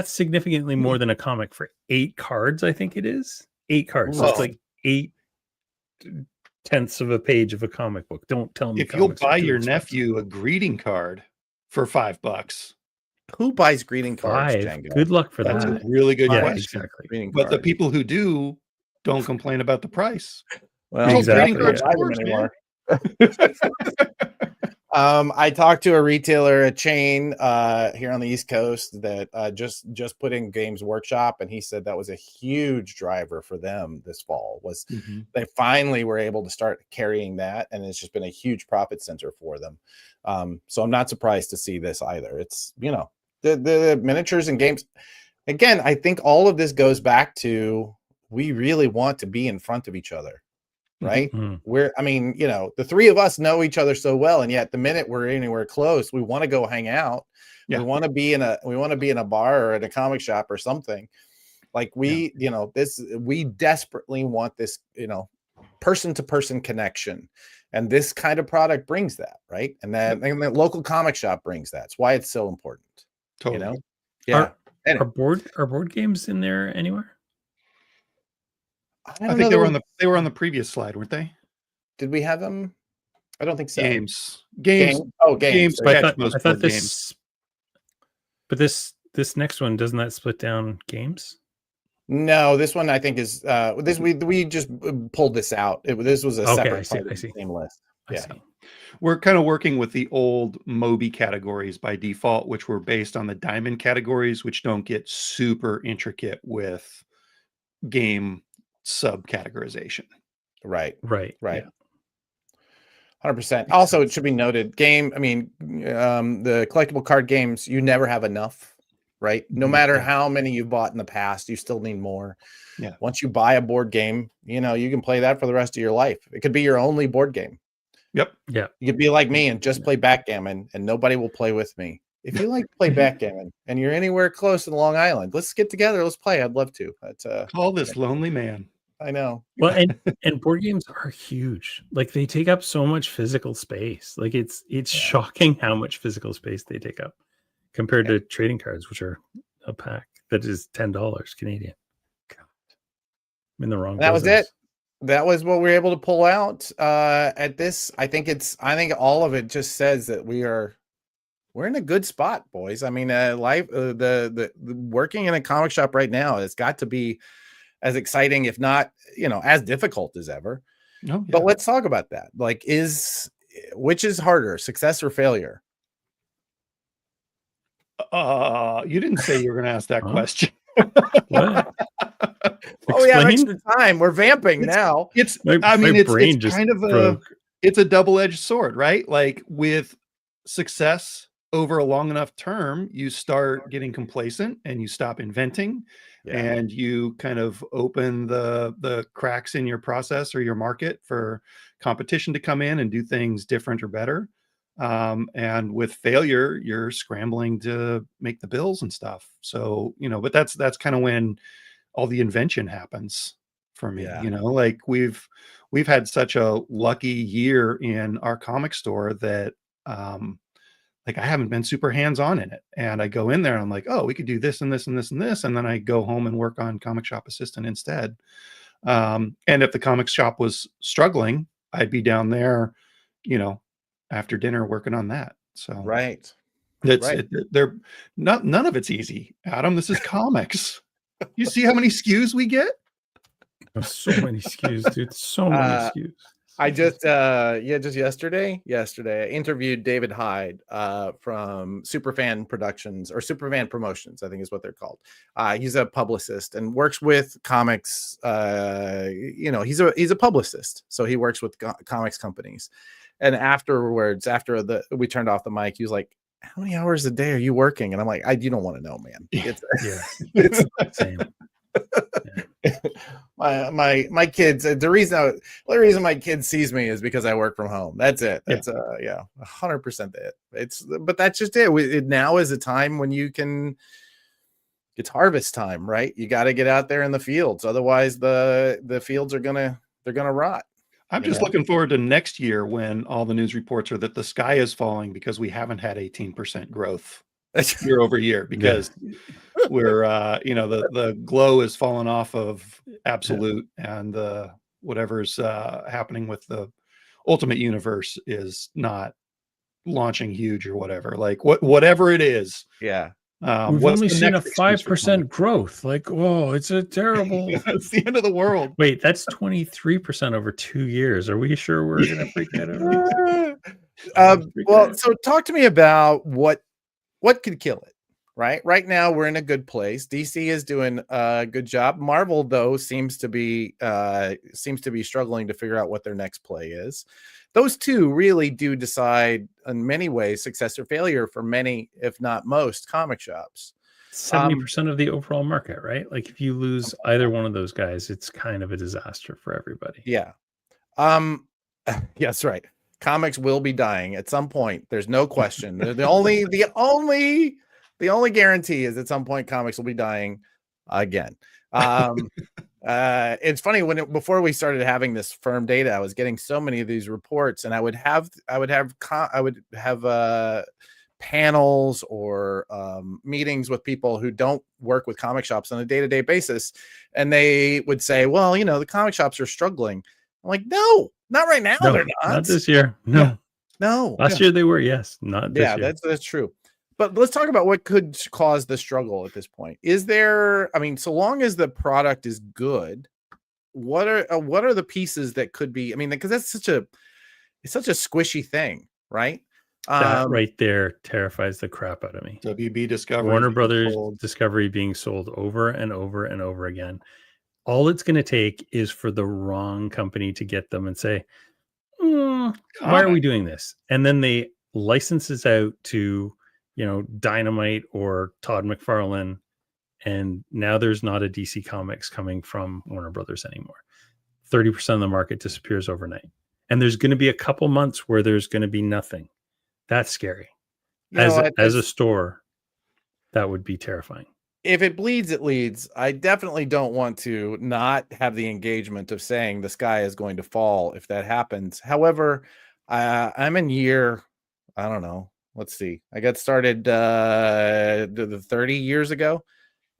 significantly more than a comic for 8 cards, I think it is. 8 cards. So it's like 8/10 of a page of a comic book. Don't tell me if you'll buy your nephew a greeting card for $5. Who buys greeting cards? Django? Good luck for that. That's a really good question. Exactly. But the people who do don't complain about the price. Well, exactly. I talked to a retailer, a chain here on the East Coast that just put in Games Workshop, and he said that was a huge driver for them this fall. Was they finally were able to start carrying that, and it's just been a huge profit center for them. So I'm not surprised to see this either. It's the miniatures and games. Again, I think all of this goes back to we really want to be in front of each other. Right. The three of us know each other so well. And yet the minute we're anywhere close, we want to go hang out. Yeah. We want to be in a bar or in a comic shop or something. Like we desperately want this, person to person connection. And this kind of product brings that. Right. And then the local comic shop brings that. It's why it's so important. Totally. Yeah. Are board games in there anywhere? I think they were on the previous slide, weren't they? Did we have them? I don't think so. Games. Oh, games. But I thought this. But this next one, doesn't that split down games? No, this one I think is this. We just pulled this out. This was a separate part of the same list. I see. We're kind of working with the old Moby categories by default, which were based on the diamond categories, which don't get super intricate with game subcategorization. Right. Right. Right. Yeah. 100%. Also, it should be noted, the collectible card games, you never have enough, right? No matter how many you bought in the past, you still need more. Yeah. Once you buy a board game, you can play that for the rest of your life. It could be your only board game. Yep. Yeah. You could be like me and just play backgammon and nobody will play with me. If you like to play backgammon and you're anywhere close in Long Island, let's get together. Let's play. I'd love to. Call this lonely man. I know. Well, and board games are huge. Like they take up so much physical space. Like it's shocking how much physical space they take up compared to trading cards, which are a pack that is $10 Canadian. God. I'm in the wrong. That was business. it. That was what we were able to pull out at this. I think all of it just says that we're in a good spot, boys. I mean, life, the working in a comic shop right now has got to be as exciting, if not, as difficult as ever. No, yeah. But let's talk about that. Like, which is harder, success or failure? You didn't say you were going to ask that question. What? Oh, we have Explain? extra time. We're vamping now. It's My brain just kind of broke. it's a double-edged sword, right? Like with success over a long enough term, you start getting complacent and you stop inventing. Yeah. And you kind of open the cracks in your process or your market for competition to come in and do things different or better. And with failure, you're scrambling to make the bills and stuff. So, but that's kind of when all the invention happens for me. Yeah. Like we've had such a lucky year in our comic store that like I haven't been super hands-on in it. And I go in there and I'm like, oh, we could do this and this and this and this. And then I go home and work on Comic Shop Assistant instead. And if the comic shop was struggling, I'd be down there, after dinner working on that. So Right. they're none of it's easy, Adam. This is comics. You see how many SKUs we get? There's so many SKUs, dude. So many SKUs. I just just yesterday I interviewed David Hyde from Superfan Productions or Superfan Promotions, I think is what they're called. He's a publicist and works with comics. He's a publicist, so he works with comics companies. And afterwards, after we turned off the mic, he was like, "How many hours a day are you working?" And I'm like, "You don't want to know, man." It's Same. my kids, the reason my kid sees me is because I work from home. That's it. That's 100% it. But that's just it. Now is a time when it's harvest time, right? You got to get out there in the fields, otherwise the fields are gonna rot. I'm just looking forward to next year when all the news reports are that the sky is falling because we haven't had 18% growth year over year because we're the glow is falling off of Absolute and the whatever's happening with the Ultimate Universe is not launching huge or whatever. Like whatever it is. Yeah. We've only seen a 5% growth. Like, whoa, it's a terrible. It's the end of the world. Wait, that's 23% over 2 years. Are we sure we're gonna freak out? Well, so talk to me about what could kill it. Right now we're in a good place. DC is doing a good job. Marvel though seems to be struggling to figure out what their next play is. Those two really do decide in many ways success or failure for many, if not most, comic shops. 70% of the overall market, right? Like if you lose either one of those guys, it's kind of a disaster for everybody. Yeah. Yes, right. Comics will be dying at some point. There's no question. The only guarantee is at some point comics will be dying again. It's funny before we started having this firm data, I was getting so many of these reports, and I would have panels or meetings with people who don't work with comic shops on a day-to-day basis, and they would say, "Well, the comic shops are struggling." I'm like, "No, not right now. No, they're not this year. No. Last year they were, yes. Not this year. That's true." But let's talk about what could cause the struggle at this point. So long as the product is good, what are the pieces that could be? I mean, because it's such a squishy thing, right? That right there terrifies the crap out of me. WB Discovery, Warner Brothers Discovery being sold over and over and over again. all it's going to take is for the wrong company to get them and say, why are we doing this? And then they license this out to, Dynamite or Todd McFarlane. And now there's not a DC Comics coming from Warner Brothers anymore. 30% of the market disappears overnight. And there's going to be a couple months where there's going to be nothing. That's scary. As a store, that would be terrifying. If it bleeds, it leads. I definitely don't want to not have the engagement of saying the sky is going to fall if that happens. However, I'm in year, I don't know. Let's see. I got started 30 years ago.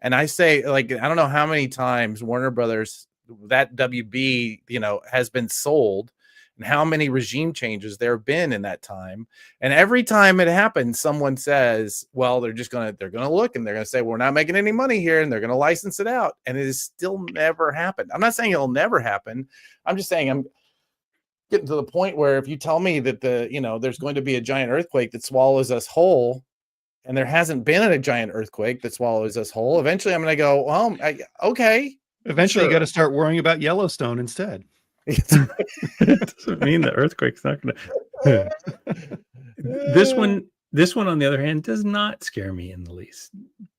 And I say, like, I don't know how many times Warner Brothers, that WB, has been sold, and how many regime changes there have been in that time. And every time it happens, someone says, well, they're going to look and they're going to say, we're not making any money here, and they're going to license it out. And it has still never happened. I'm not saying it'll never happen. I'm just saying I'm getting to the point where if you tell me that there's going to be a giant earthquake that swallows us whole, and there hasn't been a giant earthquake that swallows us whole, eventually I'm going to go, well, okay. Eventually, you got to start worrying about Yellowstone instead. It doesn't mean the earthquake's not going to. This one, on the other hand, does not scare me in the least.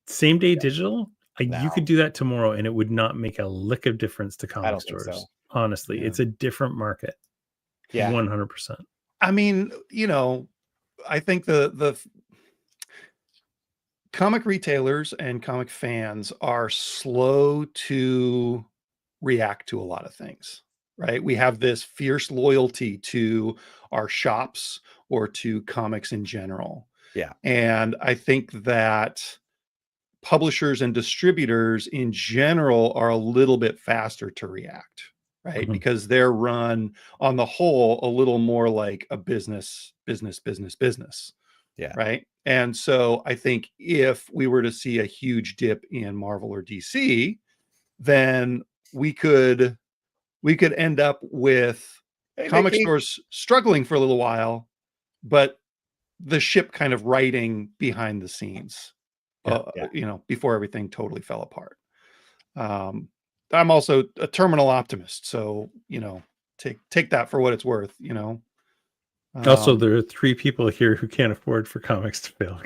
Same day digital, you could do that tomorrow, and it would not make a lick of difference to comic stores. So. Honestly, it's a different market. Yeah, 100%. I mean, I think the comic retailers and comic fans are slow to react to a lot of things. Right. We have this fierce loyalty to our shops or to comics in general. Yeah. And I think that publishers and distributors in general are a little bit faster to react. Right. Mm-hmm. Because they're run on the whole a little more like a business. Yeah. Right. And so I think if we were to see a huge dip in Marvel or DC, then we could end up with comic stores struggling for a little while, but the ship kind of riding behind the scenes, before everything totally fell apart. I'm also a terminal optimist, so take that for what it's worth. Also, there are 3 people here who can't afford for comics to fail.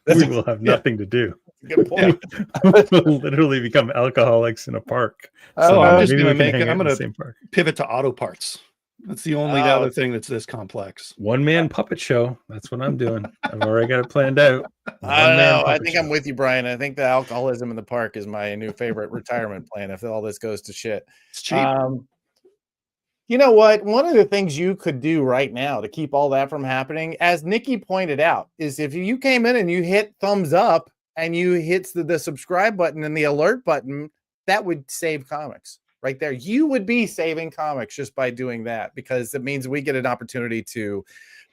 We will have nothing to do. Good point. We'll literally become alcoholics in a park. So I'm just going to pivot to auto parts. That's the only other thing that's this complex. One-man puppet show. That's what I'm doing. I've already got it planned out. I don't know. I think I'm with you, Brian. I think the alcoholism in the park is my new favorite retirement plan if all this goes to shit. It's cheap. You know what? One of the things you could do right now to keep all that from happening, as Nikki pointed out, is if you came in and you hit thumbs up and you hit the subscribe button and the alert button, that would save comics right there. You would be saving comics just by doing that, because it means we get an opportunity to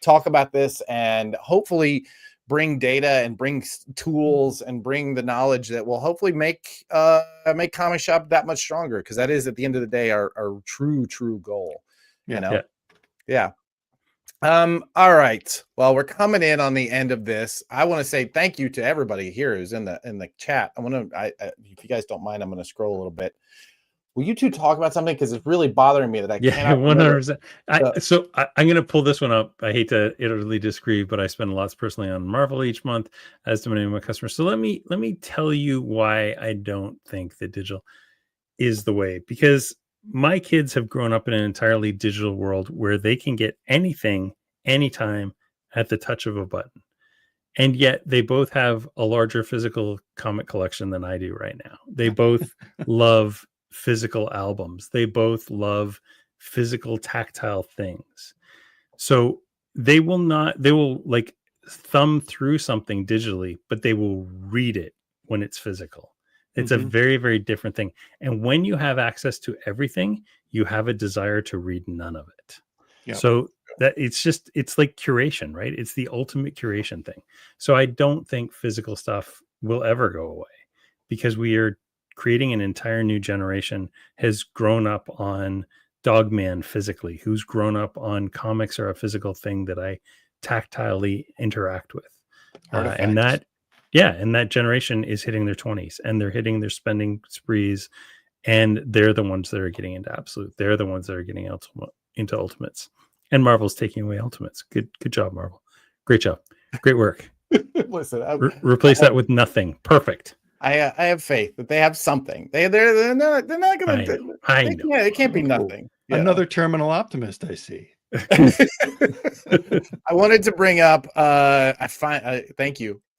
talk about this and hopefully bring data and bring tools and bring the knowledge that will hopefully make Comic Shop that much stronger, because that is at the end of the day our true goal. Yeah. All right. Well, we're coming in on the end of this. I want to say thank you to everybody here who's in the chat. If you guys don't mind, I'm going to scroll a little bit. Will you two talk about something? Because it's really bothering me that I can't. 100%. So I'm going to pull this one up. I hate to utterly disagree, but I spend lots personally on Marvel each month, as do many of my customers. So let me tell you why I don't think that digital is the way. Because my kids have grown up in an entirely digital world where they can get anything, anytime, at the touch of a button. And yet they both have a larger physical comic collection than I do right now. They both love physical albums. They both love physical tactile things. So they will like thumb through something digitally, but they will read it when it's physical. It's a very, very different thing. And when you have access to everything, you have a desire to read none of it. Yep. So that it's like curation, right? It's the ultimate curation thing. So I don't think physical stuff will ever go away, because we are creating an entire new generation has grown up on Dogman physically, who's grown up on comics are a physical thing that I tactilely interact with. And that generation is hitting their 20s, and they're hitting their spending sprees and they're the ones that are getting into absolute. They're the ones that are getting into ultimates, and Marvel's taking away ultimates. Good job, Marvel. Great job. Great work. Listen, Replace that with nothing. Perfect. I have faith that they have something. They're not going to. I know. Yeah, it can't be nothing. Yeah. Another terminal optimist, I see. I wanted to bring up.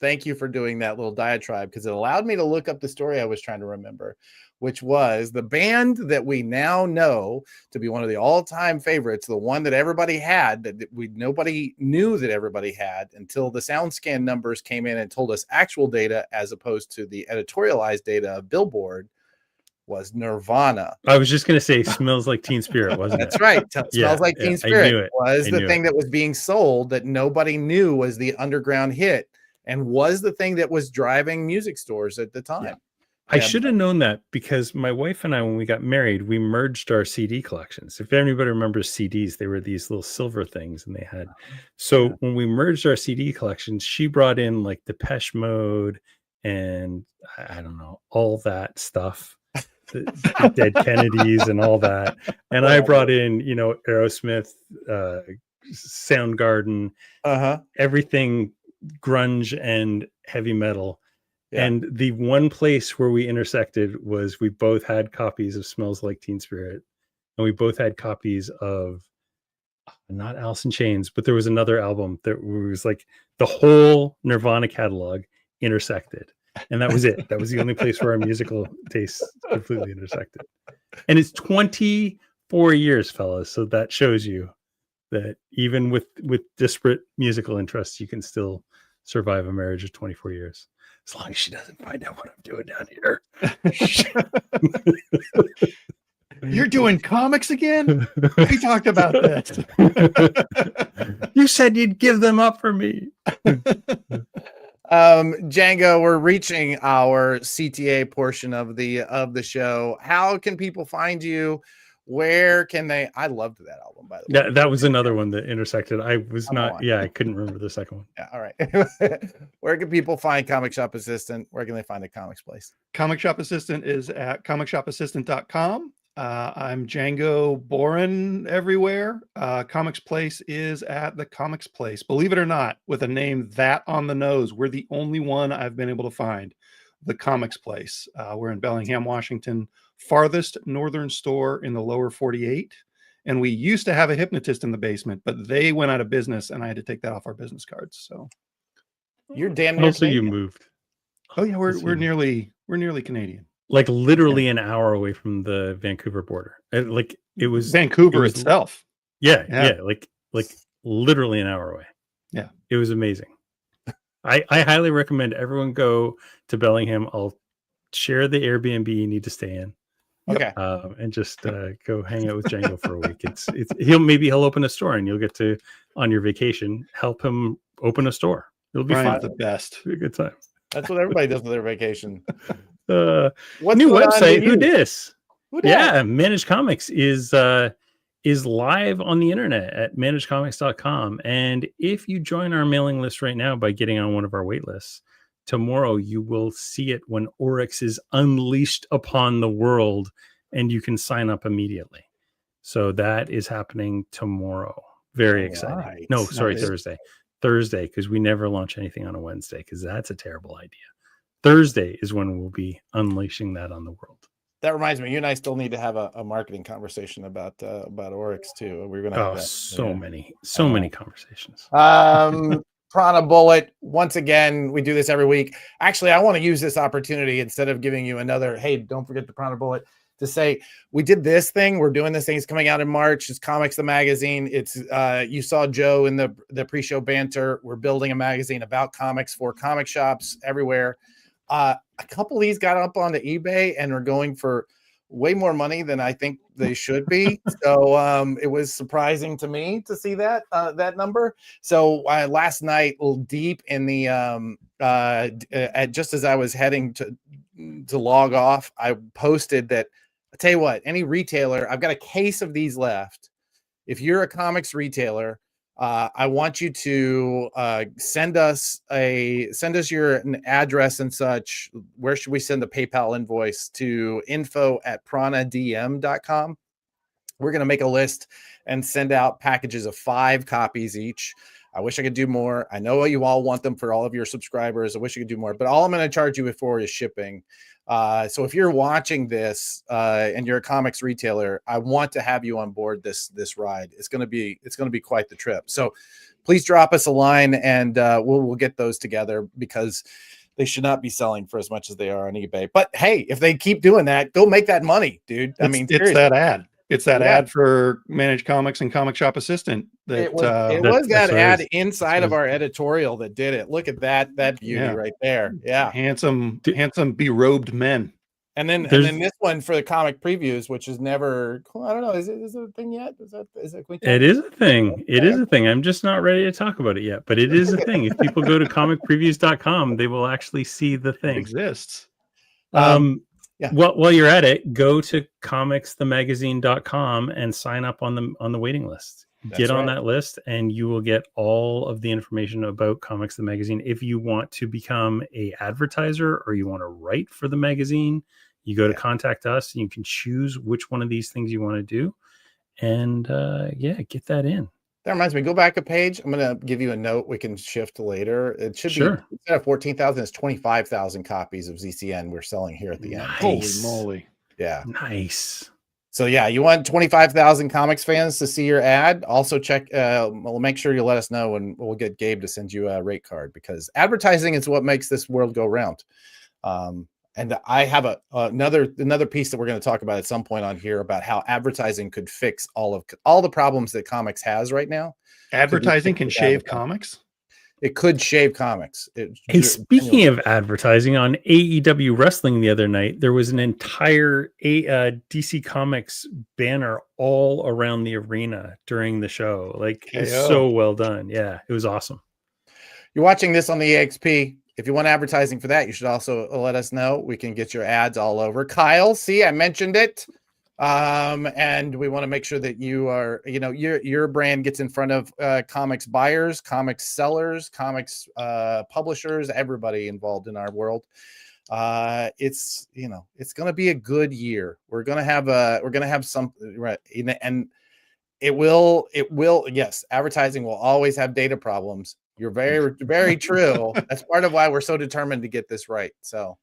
Thank you for doing that little diatribe, because it allowed me to look up the story I was trying to remember, which was the band that we now know to be one of the all-time favorites, the one that everybody had, that nobody knew that everybody had until the SoundScan numbers came in and told us actual data as opposed to the editorialized data of Billboard, was Nirvana. I was just going to say Smells Like Teen Spirit, wasn't That's it? right. Smells Like Teen Spirit was the thing that was being sold that nobody knew was the underground hit, and was the thing that was driving music stores at the time. Yeah. I should have known that, because my wife and I, when we got married, we merged our CD collections. If anybody remembers CDs, they were these little silver things, and they had. So when we merged our CD collections, she brought in like Depeche Mode and I don't know, all that stuff, the Dead Kennedys and all that. And I brought in, Aerosmith, Soundgarden, everything grunge and heavy metal. Yeah. And the one place where we intersected was we both had copies of Smells Like Teen Spirit, and we both had copies of not Alice in Chains, but there was another album that was like the whole Nirvana catalog intersected, and that was it. That was the only place where our musical tastes completely intersected. And it's 24 years, fellas, so that shows you that even with disparate musical interests, you can still survive a marriage of 24 years. As long as she doesn't find out what I'm doing down here. You're doing comics again? We talked about this. You said you'd give them up for me. Django, we're reaching our CTA portion of the show. How can people find you? Where can they? I loved that album, by the way. Yeah, that was another one that intersected. I couldn't remember the second one. Yeah, all right. Where can people find Comic Shop Assistant? Where can they find the Comics Place? Comic Shop Assistant is at comicshopassistant.com. I'm Django Boren everywhere. Comics Place is at the Comics Place. Believe it or not, with a name that on the nose, we're the only one I've been able to find. The Comics Place. We're in Bellingham, Washington, farthest northern store in the lower 48. And we used to have a hypnotist in the basement, but they went out of business, and I had to take that off our business cards. So you're damn near also Canadian. You moved. Oh yeah, we're nearly Canadian. Like literally an hour away from the Vancouver border. It was Vancouver itself. Yeah. Like literally an hour away. Yeah. It was amazing. I highly recommend everyone go to Bellingham. I'll share the Airbnb you need to stay in. Okay. And just go hang out with Django for a week. He'll open a store, and you'll get to, on your vacation, help him open a store. It'll be fun. The best. It'll be a good time. That's what everybody does with their vacation. What's new website? Who dis? Yeah, Managed Comics is live on the internet at managedcomics.com. And if you join our mailing list right now by getting on one of our wait lists, tomorrow you will see it when Oryx is unleashed upon the world, and you can sign up immediately. So that is happening tomorrow. Very exciting. Right. No, sorry, Thursday, because we never launch anything on a Wednesday, because that's a terrible idea. Thursday is when we'll be unleashing that on the world. That reminds me, you and I still need to have a marketing conversation about Oryx too. We're gonna have many conversations. Prana Bullet, once again, we do this every week. Actually, I want to use this opportunity, instead of giving you another, hey, don't forget the Prana Bullet, to say we did this thing. We're doing this thing. It's coming out in March. It's Comics the Magazine. It's you saw Joe in the pre-show banter. We're building a magazine about comics for comic shops everywhere. A couple of these got up onto eBay and are going for way more money than I think they should be. So it was surprising to me to see that number. So last night, deep in the just as I was heading to log off, I posted that, I tell you what, any retailer, I've got a case of these left. If you're a comics retailer, I want you to send us your address and such. Where should we send the PayPal invoice? To info@pranadm.com. We're going to make a list and send out packages of 5 copies each. I wish I could do more. I know you all want them for all of your subscribers. I wish I could do more, but all I'm going to charge you for is shipping. So if you're watching this and you're a comics retailer, I want to have you on board this ride. It's going to be quite the trip. So please drop us a line, and we'll get those together, because they should not be selling for as much as they are on eBay. But hey, if they keep doing that, go make that money, dude. It's that ad. It's that ad for Managed Comics and Comic Shop Assistant. That it was that ad inside of our editorial that did it. Look at that beauty right there. Yeah, handsome berobed men. And then this one for the comic previews, which is never. I don't know. Is it a thing yet? Is it? It is a thing. It is a thing. I'm just not ready to talk about it yet, but it is a thing. If people go to comicpreviews.com, they will actually see the thing. It exists. Yeah. Well, while you're at it, go to comicsthemagazine.com and sign up on the waiting list. Get on that list, and you will get all of the information about Comics the Magazine. If you want to become a advertiser or you want to write for the magazine, you go to contact us, and you can choose which one of these things you want to do, and get that in. That reminds me, go back a page. I'm going to give you a note we can shift later. It should be, instead of 14,000, it's 25,000 copies of ZCN we're selling here at the end. Holy moly. Yeah. Nice. So yeah, you want 25,000 comics fans to see your ad. Also check, we'll make sure you let us know, and we'll get Gabe to send you a rate card, because advertising is what makes this world go round. And I have another piece that we're going to talk about at some point on here about how advertising could fix all the problems that comics has right now. Advertising can shave comics. It could shave comics. Hey, speaking of advertising, on AEW Wrestling the other night, there was an entire DC Comics banner all around the arena during the show. Like, it's so well done. Yeah, it was awesome. You're watching this on the EXP. If you want advertising for that, you should also let us know. We can get your ads all over. Kyle, see, I mentioned it. And we want to make sure that you are, your brand gets in front of comics buyers, comics sellers, comics publishers, everybody involved in our world. It's going to be a good year. We're going to have some, right, and it will, yes, advertising will always have data problems. You're very, very true. That's part of why we're so determined to get this right. So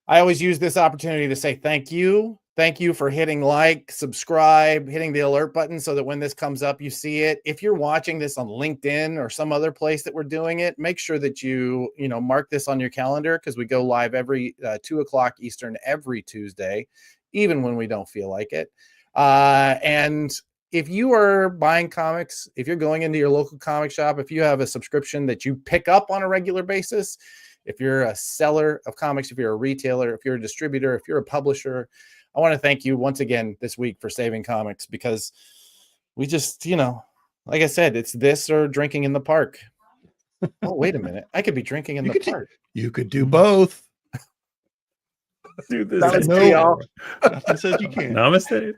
I always use this opportunity to say thank you. Thank you for hitting like, subscribe, hitting the alert button so that when this comes up, you see it. If you're watching this on LinkedIn or some other place that we're doing it, make sure that you mark this on your calendar, because we go live every 2:00 Eastern every Tuesday, even when we don't feel like it. And if you are buying comics, if you're going into your local comic shop, if you have a subscription that you pick up on a regular basis, if you're a seller of comics, if you're a retailer, if you're a distributor, if you're a publisher, I want to thank you once again this week for saving comics, because we just, like I said, it's this or drinking in the park. Oh, wait a minute. I could be drinking in the park. You could do both. Do this. Namaste, y'all. Nothing says you can't. Namaste.